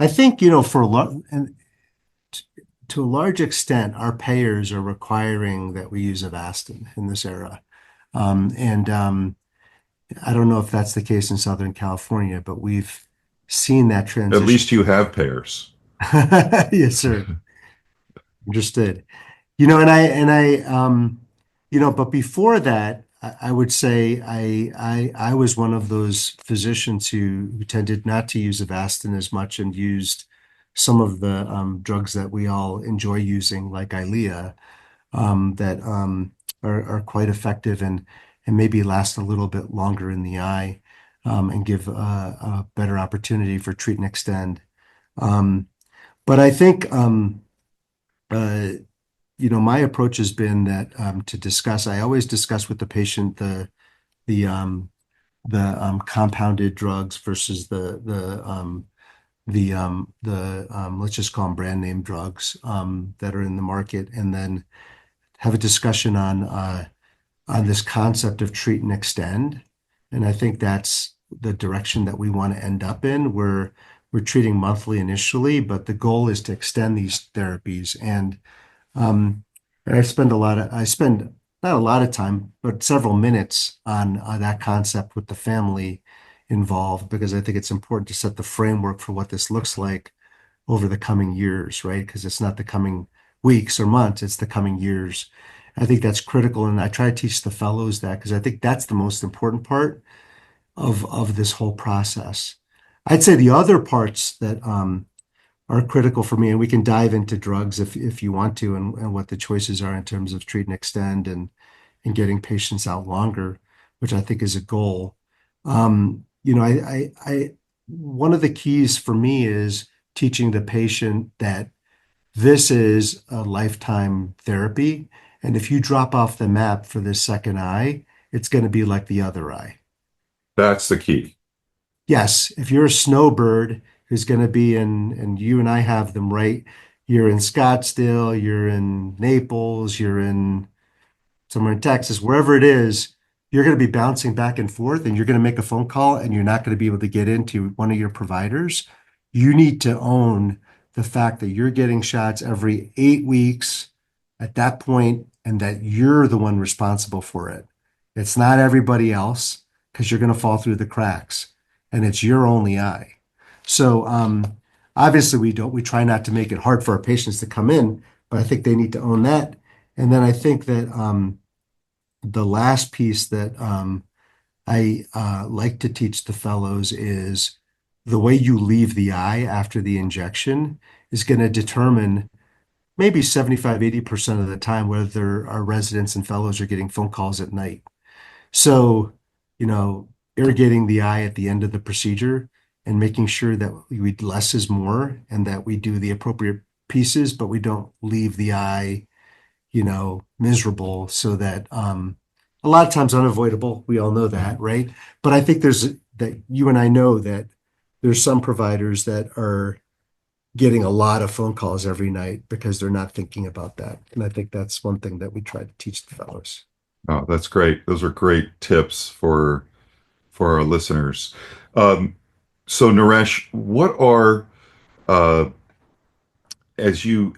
think, for a lot, and to a large extent, our payers are requiring that we use Avastin in this era. And I don't know if that's the case in Southern California, but we've seen that At transition. least you have payers. Yes, sir. Understood. But before that, I would say I was one of those physicians who tended not to use Avastin as much and used some of the drugs that we all enjoy using, like Eylea, that are quite effective and maybe last a little bit longer in the eye, and give a better opportunity for treat and extend. Um, but I think uh, my approach has been that I always discuss with the patient the compounded drugs versus the let's just call them brand name drugs that are in the market, and then have a discussion on this concept of treat and extend. And I think that's the direction that we want to end up in, where we're treating monthly initially, but the goal is to extend these therapies. Um, and I spend not a lot of time, but several minutes on that concept with the family involved, because I think it's important to set the framework for what this looks like over the coming years, right? Because it's not the coming weeks or months, it's the coming years. I think that's critical. And I try to teach the fellows that because I think that's the most important part of this whole process. I'd say the other parts that are critical for me. And we can dive into drugs if you want to, and what the choices are in terms of treat and extend and getting patients out longer, which I think is a goal. One of the keys for me is teaching the patient that this is a lifetime therapy. And if you drop off the map for this second eye, it's going to be like the other eye. That's the key. Yes, if you're a snowbird who's going to be and you and I have them right, you're in Scottsdale, you're in Naples, you're in somewhere in Texas, wherever it is, you're going to be bouncing back and forth and you're going to make a phone call and you're not going to be able to get into one of your providers. You need to own the fact that you're getting shots every 8 weeks at that point and that you're the one responsible for it. It's not everybody else because you're going to fall through the cracks and it's your only eye. So obviously we try not to make it hard for our patients to come in, but I think they need to own that. And then I think that the last piece that I like to teach the fellows is the way you leave the eye after the injection is going to determine maybe 75-80% of the time whether our residents and fellows are getting phone calls at night. So, irrigating the eye at the end of the procedure and making sure that less is more and that we do the appropriate pieces, but we don't leave the eye miserable so that a lot of times unavoidable. We all know that, right? But I think that you and I know that there's some providers that are getting a lot of phone calls every night because they're not thinking about that. And I think that's one thing that we try to teach the fellows. Oh, that's great. Those are great tips for our listeners. Um, so Naresh, what are as you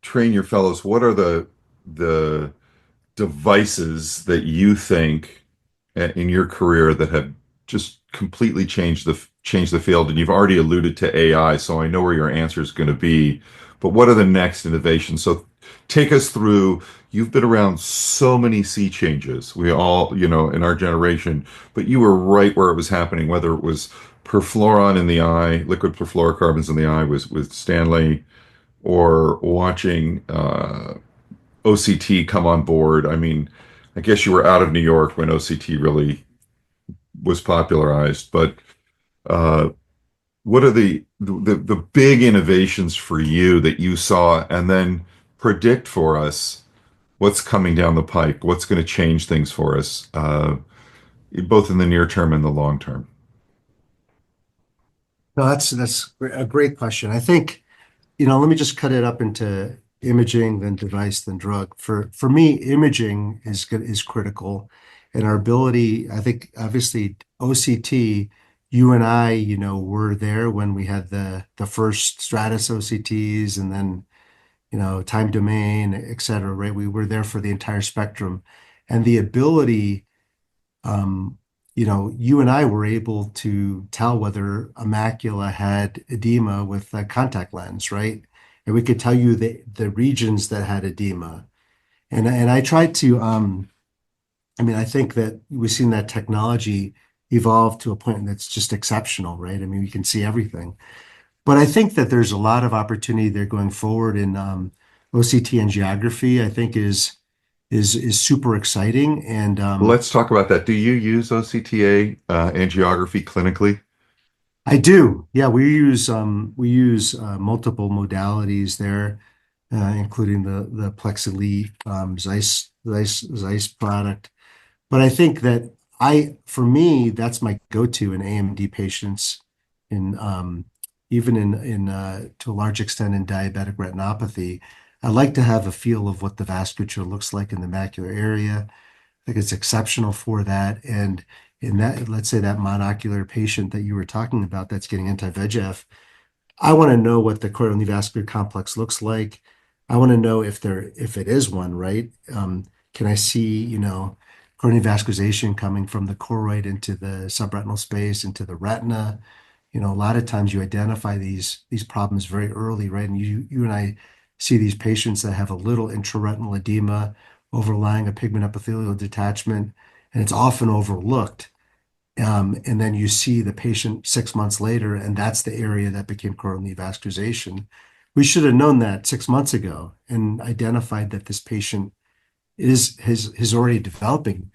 train your fellows, what are the devices that you think in your career that have just completely changed the field? And you've already alluded to AI, so I know where your answer is going to be. But what are the next innovations? So take us through. You've been around so many sea changes. We all, in our generation, but you were right where it was happening, whether it was perfluorine in the eye, liquid perfluorocarbons in the eye with Stanley, or watching OCT come on board. I mean, I guess you were out of New York when OCT really was popularized, but uh, what are the big innovations for you that you saw, and then predict for us what's coming down the pike, what's going to change things for us, both in the near term and the long term? No, that's a great question. I think, let me just cut it up into imaging, then device, then drug. For me, imaging is critical, and our ability. I think obviously OCT. You and I, were there when we had the first Stratus OCTs, and then time domain, et cetera. Right? We were there for the entire spectrum, and the ability. You and I were able to tell whether a macula had edema with a contact lens, right? And we could tell you the regions that had edema. And I tried to, I think that we've seen that technology evolve to a point that's just exceptional, right? I mean, we can see everything. But I think that there's a lot of opportunity there going forward in OCT angiography, I think is super exciting. And Let's talk about that. Do you use OCTA angiography clinically? I do. Yeah, we use multiple modalities there, including the Plex Elite Zeiss product. But I think that for me, that's my go-to in AMD patients, in even in to a large extent in diabetic retinopathy. I like to have a feel of what the vasculature looks like in the macular area. I think it's exceptional for that. And in that, let's say that monocular patient that you were talking about that's getting anti-VEGF, I want to know what the choroidal neovascular complex looks like. I want to know if it is one, right? Can I see, choroidal neovascularization coming from the choroid into the subretinal space, into the retina? A lot of times you identify these problems very early, right? And you and I see these patients that have a little intraretinal edema overlying a pigment epithelial detachment, and it's often overlooked. And then you see the patient 6 months later, and that's the area that became choroidal neovascularization. We should have known that 6 months ago and identified that this patient is already developing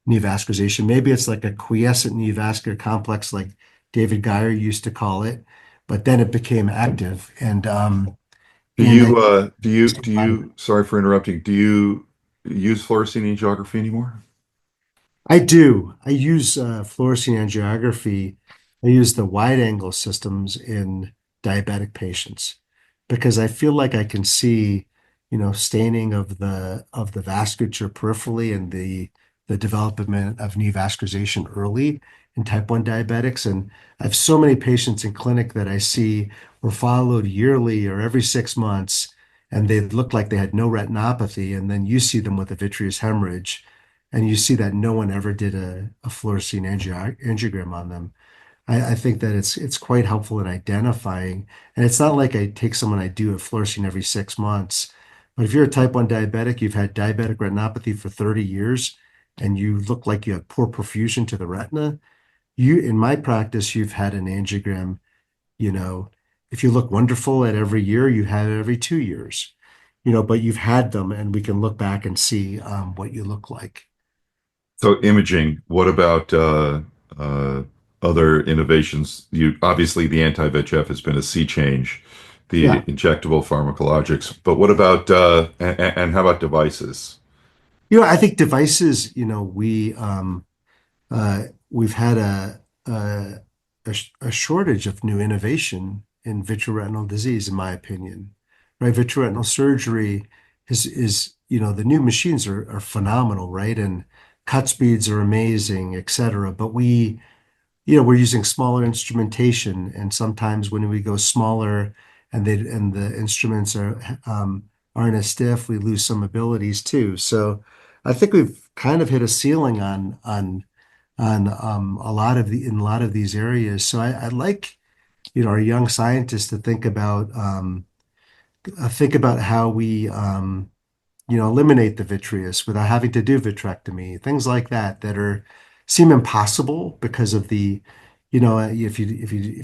neovascularization. Maybe it's like a quiescent neovascular complex, like David Geyer used to call it, but then it became active. Do And I, you sorry for interrupting. Do you use fluorescein angiography anymore? I do. I use fluorescein angiography. I use the wide angle systems in diabetic patients because I feel like I can see, staining of the vasculature peripherally and the development of neovascularization early in type 1 diabetics. And I have so many patients in clinic that I see were followed yearly or every 6 months, and they look like they had no retinopathy. And then you see them with a vitreous hemorrhage and you see that no one ever did a fluorescein angiogram on them. I think that it's quite helpful in identifying. And it's not like I take someone, I do a fluorescein every 6 months. But if you're a type 1 diabetic, you've had diabetic retinopathy for 30 years, and you look like you have poor perfusion to the retina, in my practice, you've had an angiogram, you know, if you look wonderful at every year, you had it every 2 years, but you've had them, and we can look back and see what you look like. So imaging, what about other innovations? You obviously the anti-VEGF has been a sea change, the Yeah. injectable pharmacologics, but what about and how about devices? I think devices, we've had a shortage of new innovation in vitreoretinal disease, in my opinion. Right? Vitreoretinal surgery the new machines are phenomenal, right? And cut speeds are amazing, et cetera. But we're using smaller instrumentation, and sometimes when we go smaller and the instruments aren't as stiff, we lose some abilities too. So I think we've kind of hit a ceiling on a lot of these areas. So I'd like our young scientists to think about how we eliminate the vitreous without having to do vitrectomy, things like that seem impossible because of if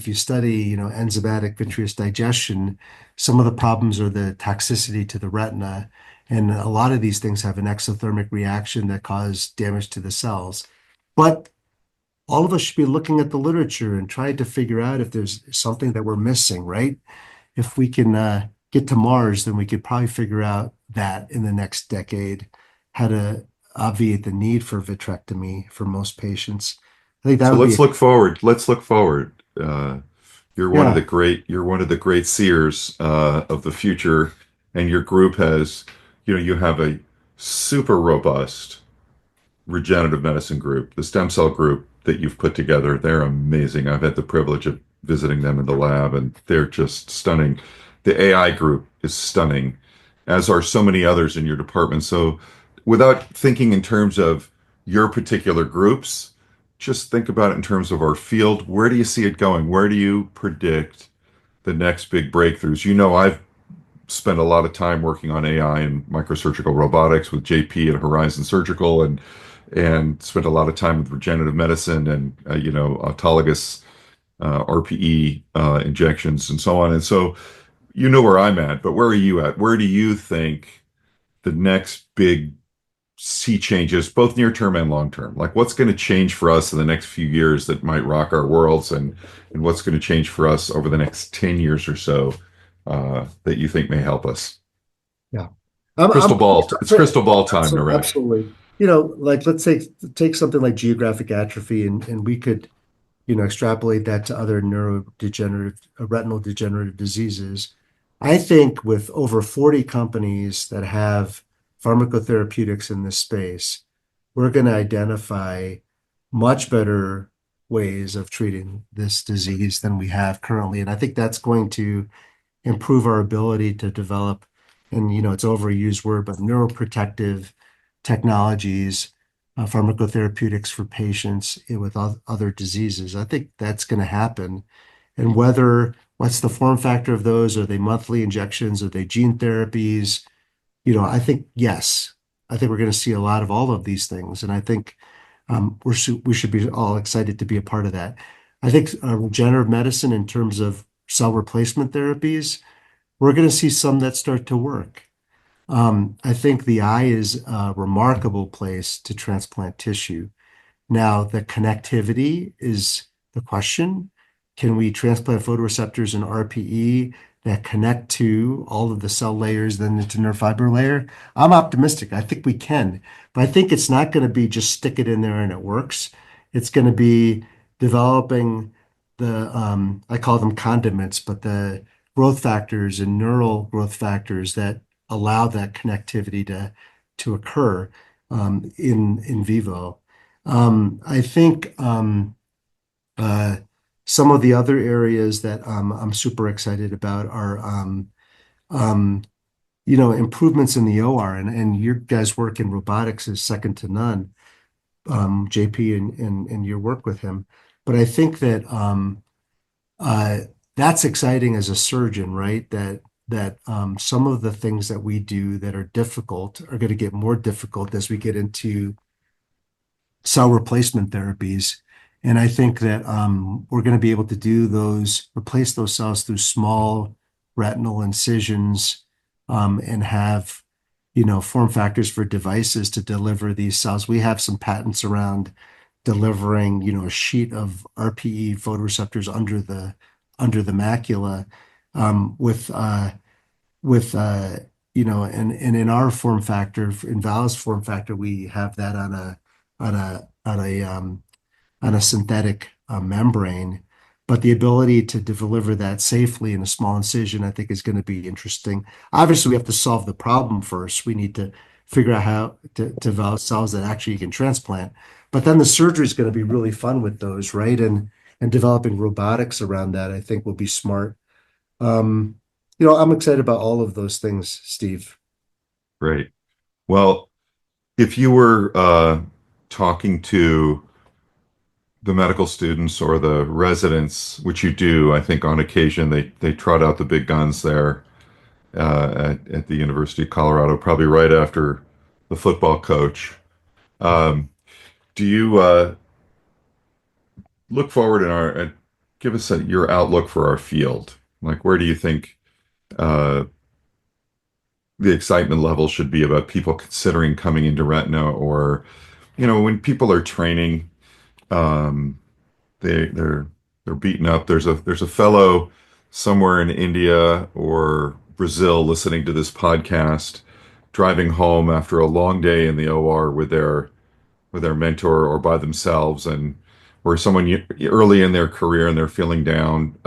you study, enzymatic vitreous digestion, some of the problems are the toxicity to the retina, and a lot of these things have an exothermic reaction that cause damage to the cells. But all of us should be looking at the literature and trying to figure out if there's something that we're missing, right? If we can get to Mars, then we could probably figure out that in the next decade, how to obviate the need for vitrectomy for most patients. I think that So would be, let's look forward. Let's look forward. yeah, You're one of the great seers of the future, and your group has, you have a super robust regenerative medicine group, the stem cell group that you've put together. They're amazing. I've had the privilege of visiting them in the lab, and they're just stunning. The AI group is stunning, as are so many others in your department. So, without thinking in terms of your particular groups, just think about it in terms of our field. Where do you see it going? Where do you predict the next big breakthroughs? I've spent a lot of time working on AI and microsurgical robotics with JP at Horizon Surgical, and spent a lot of time with regenerative medicine and autologous RPE injections and so on. And so you know where I'm at, but where are you at? Where do you think the next big sea changes, both near term and long term? Like what's going to change for us in the next few years that might rock our worlds, and what's going to change for us over the next 10 years or so that you think may help us? yeah. Crystal ball. It's crystal ball time, Naresh. Absolutely. Like let's take something like geographic atrophy, and we could, extrapolate that to other neurodegenerative, retinal degenerative diseases. I think with over 40 companies that have pharmacotherapeutics in this space, we're going to identify much better ways of treating this disease than we have currently. And I think that's going to improve our ability to develop, and it's an overused word, but neuroprotective technologies, pharmacotherapeutics for patients with other diseases. I think that's going to happen. And what's the form factor of those? Are they monthly injections? Are they gene therapies? I think yes. I think we're going to see a lot of all of these things. And I think we should be all excited to be a part of that. I think regenerative medicine in terms of cell replacement therapies, we're going to see some that start to work. I think the eye is a remarkable place to transplant tissue. Now, the connectivity is the question. Can we transplant photoreceptors and RPE that connect to all of the cell layers, then into nerve fiber layer? I'm optimistic. I think we can, but I think it's not going to be just stick it in there and it works. It's going to be developing I call them condiments, but the growth factors and neural growth factors that allow that connectivity to occur in vivo. I think uh, some of the other areas that I'm super excited about are um, improvements in the OR, and your guys' work in robotics is second to none, JP, and your work with him. But I think that uh, that's exciting as a surgeon, right? That some of the things that we do that are difficult are going to get more difficult as we get into cell replacement therapies. And I think that we're going to be able to replace those cells through small retinal incisions, and have, form factors for devices to deliver these cells. We have some patents around delivering, a sheet of RPE photoreceptors under the macula, with and in our form factor, in Val's form factor, we have that on a on a on a synthetic membrane. But the ability to deliver that safely in a small incision, I think, is going to be interesting. Obviously, we have to solve the problem first. We need to figure out how to develop cells that actually you can transplant. But then the surgery is going to be really fun with those, right? And developing robotics around that, I think, will be smart. I'm excited about all of those things, Steve. Great. Well, if you were talking to the medical students or the residents, which you do, I think on occasion they trot out the big guns there at the University of Colorado, probably right after the football coach. Um, do you look forward in give us your outlook for our field? Like, where do you think uh, the excitement level should be about people considering coming into retina, or when people are training, um, they're beaten up. There's a fellow somewhere in India or Brazil listening to this podcast, driving home after a long day in the OR with their mentor or by themselves, and or someone early in their career and they're feeling down,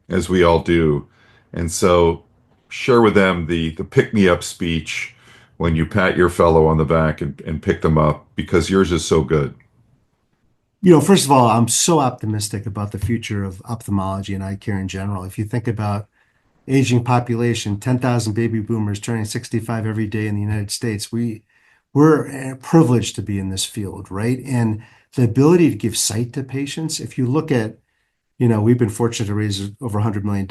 as we all do. And so share with them the pick me up speech when you pat your fellow on the back and pick them up, because yours is so good. First of all, I'm so optimistic about the future of ophthalmology and eye care in general. If you think about aging population, 10,000 baby boomers turning 65 every day in the United States, we're privileged to be in this field, right? And the ability to give sight to patients, if you look at, we've been fortunate to raise over $100 million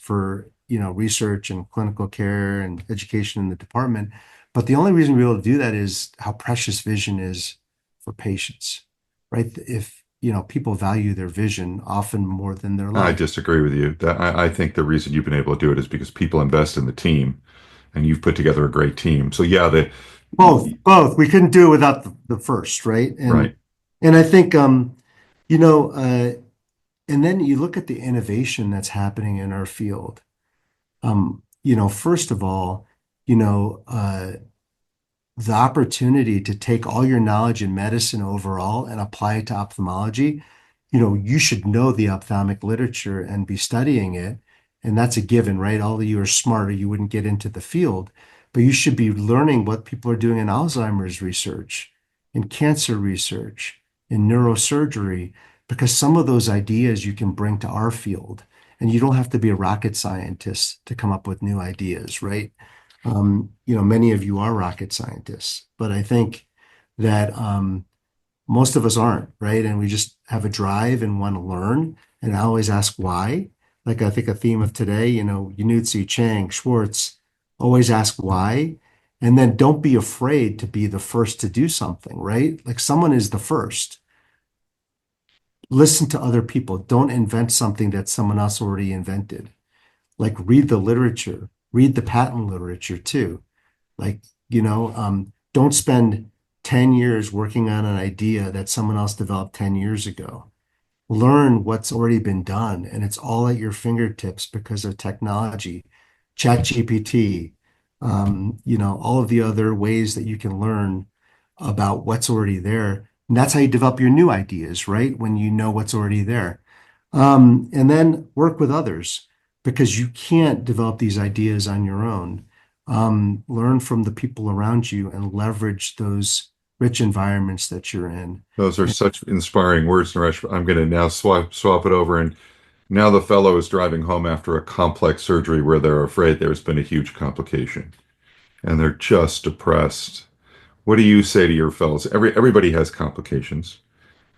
for, research and clinical care and education in the department. But the only reason we're able to do that is how precious vision is for patients, right? If, people value their vision often more than their I life. disagree with you. I think the reason you've been able to do it is because people invest in the team, and you've put together a great team. So yeah, Both. We couldn't do it without the first, right? right. And I think, you know, uh, and then you look at the innovation that's happening in our field. First of all, you know, uh, the opportunity to take all your knowledge in medicine overall and apply it to ophthalmology, you should know the ophthalmic literature and be studying it. And that's a given, right? All of you are smart or you wouldn't get into the field, but you should be learning what people are doing in Alzheimer's research, in cancer research, in neurosurgery, because some of those ideas you can bring to our field. And you don't have to be a rocket scientist to come up with new ideas, right? Many of you are rocket scientists, but I think that most of us aren't, right? And we just have a drive and want to learn. And I always ask why. Like I think a theme of today, Yunitsu, Chang, Schwartz, always ask why. And then don't be afraid to be the first to do something, right? Like someone is the first. Listen to other people. Don't invent something that someone else already invented. Like read the literature, read the patent literature too. Like, don't spend 10 years working on an idea that someone else developed 10 years ago. Learn what's already been done, and it's all at your fingertips because of technology, ChatGPT, all of the other ways that you can learn about what's already there. And that's how you develop your new ideas, right? When you know what's already there. And then work with others because you can't develop these ideas on your own. Learn from the people around you and leverage those rich environments that you're in. Those are such inspiring words, Naresh. I'm going to now swap it over. And now the fellow is driving home after a complex surgery where they're afraid there's been a huge complication and they're just depressed. What do you say to your fellows? Everybody has complications.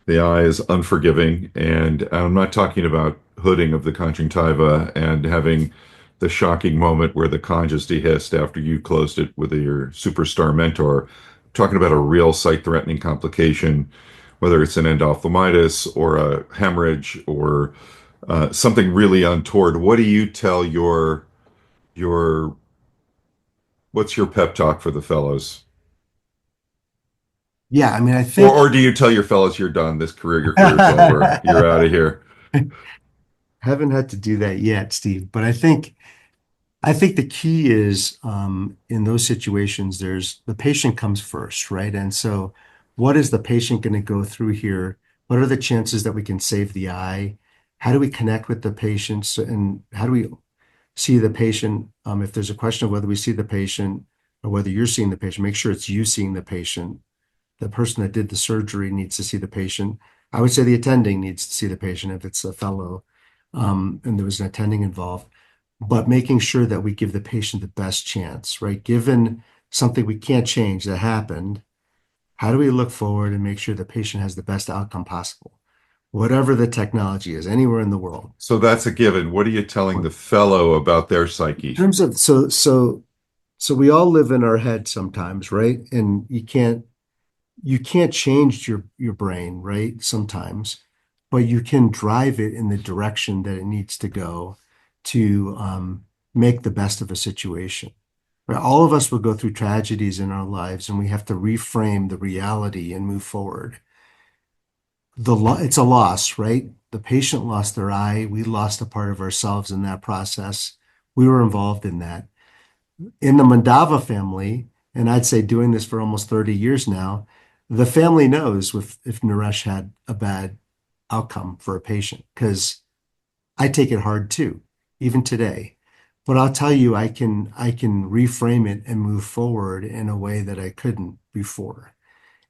The eye is unforgiving, and I'm not talking about hooding of the conjunctiva and having the shocking moment where the conjunctiva hissed after you closed it with your superstar mentor. I'm talking about a real sight-threatening complication, whether it's an endophthalmitis or a hemorrhage or something really untoward. What do you tell your what's your pep talk for the fellows? Yeah, I mean, I Or, think or do you tell your fellows you're done, your career's over, you're out of here? haven't had to do that yet, Steve, but I think the key is in those situations, there's the patient comes first, right? And so, what is the patient going to go through here? What are the chances that we can save the eye? How do we connect with the patients, and how do we see the patient? If there's a question of whether we see the patient or whether you're seeing the patient, make sure it's you seeing the patient. The person that did the surgery needs to see the patient. I would say the attending needs to see the patient if it's a fellow, and there was an attending involved. But making sure that we give the patient the best chance, right? Given something we can't change that happened, how do we look forward and make sure the patient has the best outcome possible? Whatever the technology is, anywhere in the world. So that's a given. What are you telling the fellow about their In psyche? terms of so we all live in our head sometimes, right? And you can't change your brain, right? Sometimes, but you can drive it in the direction that it needs to go to make the best of a situation. Right? All of us will go through tragedies in our lives, and we have to reframe the reality and move forward. It's a loss, right? The patient lost their eye. We lost a part of ourselves in that process. We were involved in that. In the Mandava family, and I'd say doing this for almost 30 years now, the family knows if Naresh had a bad outcome for a patient because I take it hard too, even today. But I'll tell you, I can reframe it and move forward in a way that I couldn't before.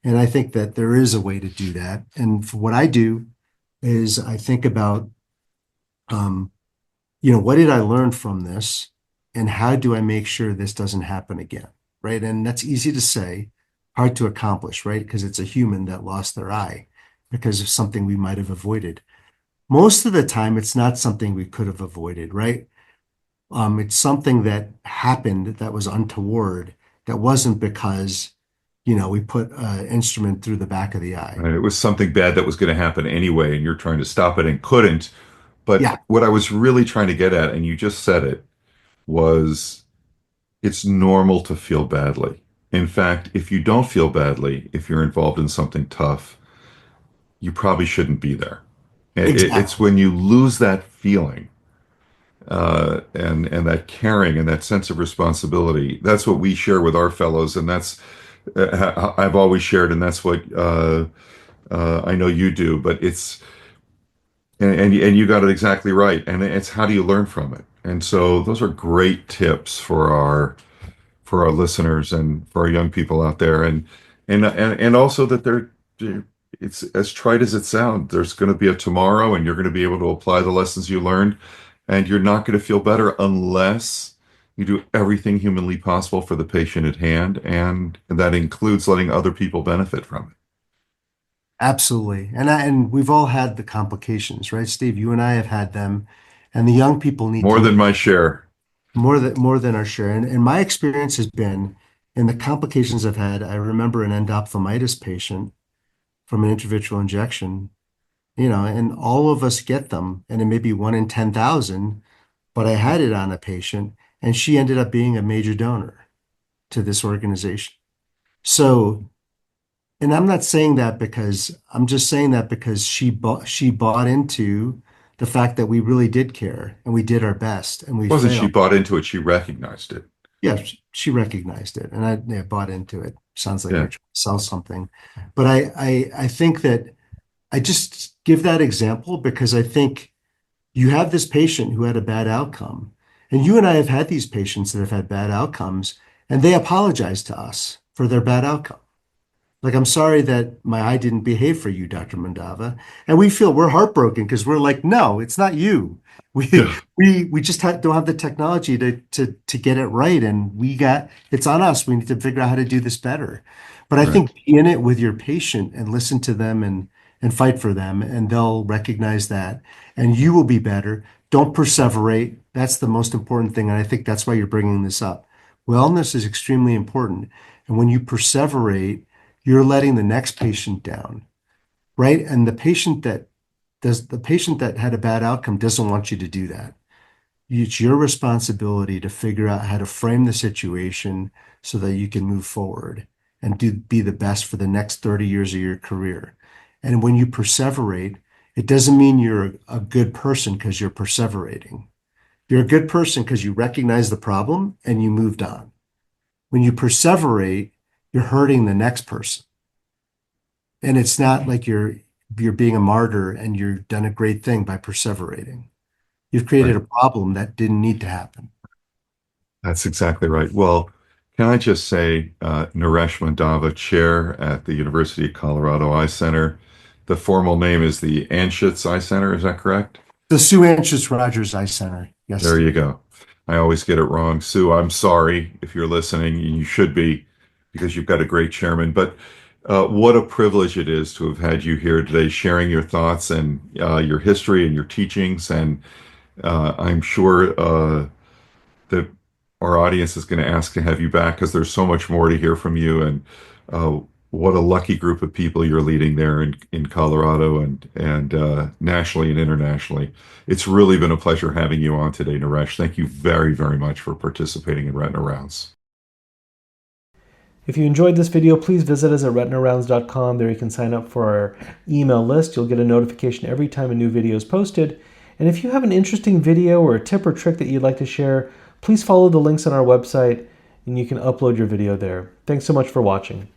And I think that there is a way to do that. And for what I do is I think about, what did I learn from this? And how do I make sure this doesn't happen again? Right. And that's easy to say, hard to accomplish, right? Because it's a human that lost their eye because of something we might have avoided. Most of the time, it's not something we could have avoided, right? It's something that happened that was untoward, that wasn't because, we put an instrument through the back of the eye. Right? It was something bad that was going to happen anyway, and you're trying to stop it and couldn't. But Yeah, what I was really trying to get at, and you just said it, was it's normal to feel badly. In fact, if you don't feel badly, if you're involved in something tough, you probably shouldn't be there. It's exactly. when you lose that feeling and that caring and that sense of responsibility. That's what we share with our fellows, and that's I've always shared, and that's what I know you do. But it's and you got it exactly right, and it's how do you learn from it? And so those are great tips for our listeners and for our young people out there, and also that they're it's as trite as it sounds. There's going to be a tomorrow, and you're going to be able to apply the lessons you learned, and you're not going to feel better unless you do everything humanly possible for the patient at hand, and that includes letting other people benefit from it. Absolutely. And we've all had the complications, right, Steve? You and I have had them, and the young people need to More know than my share. more than our share. And my experience has been And the complications I've had, I remember an endophthalmitis patient from an intravitreal injection, and all of us get them, and it may be 1 in 10,000, but I had it on a patient, and she ended up being a major donor to this organization. So, and I'm not saying that because I'm just saying that because she bought into the fact that we really did care and we did our best and we Wasn't she failed. bought into it? She recognized it. Yeah, she recognized it, and I bought into it. Sounds like Yeah. we're trying to sell something, but I think that I just give that example because I think you have this patient who had a bad outcome, and you and I have had these patients that have had bad outcomes, and they apologize to us for their bad outcome. Like, I'm sorry that my eye didn't behave for you, Dr. Mandava. And we're heartbroken because we're like, no, it's not you. We Yeah. we just don't have the technology to get it right. And it's on us. We need to figure out how to do this better. But I Right. think be in it with your patient and listen to them and fight for them, and they'll recognize that. And you will be better. Don't perseverate. That's the most important thing. And I think that's why you're bringing this up. Wellness is extremely important. And when you perseverate, you're letting the next patient down, right? And the patient that had a bad outcome doesn't want you to do that. It's your responsibility to figure out how to frame the situation so that you can move forward and be the best for the next 30 years of your career. And when you perseverate, it doesn't mean you're a good person because you're perseverating. You're a good person because you recognize the problem and you moved on. When you perseverate, you're hurting the next person. And it's not like you're being a martyr and you've done a great thing by perseverating. You've created Right. a problem that didn't need to happen. That's exactly right. Well, can I just say, Naresh Mandava, chair at the University of Colorado Eye Center. The formal name is the Anschutz Eye Center. Is that correct? The Sue Anschutz-Rodgers Eye Center. There Yes. you go. I always get it wrong. Sue, I'm sorry if you're listening, and you should be because you've got a great chairman. But what a privilege it is to have had you here today sharing your thoughts and your history and your teachings. And I'm sure that our audience is going to ask to have you back because there's so much more to hear from you. And uh, what a lucky group of people you're leading there in Colorado and nationally and internationally. It's really been a pleasure having you on today, Naresh. Thank you very, very much for participating in Retina Rounds. If you enjoyed this video, please visit us at RetinaRounds.com. There you can sign up for our email list. You'll get a notification every time a new video is posted. And if you have an interesting video or a tip or trick that you'd like to share, please follow the links on our website and you can upload your video there. Thanks so much for watching.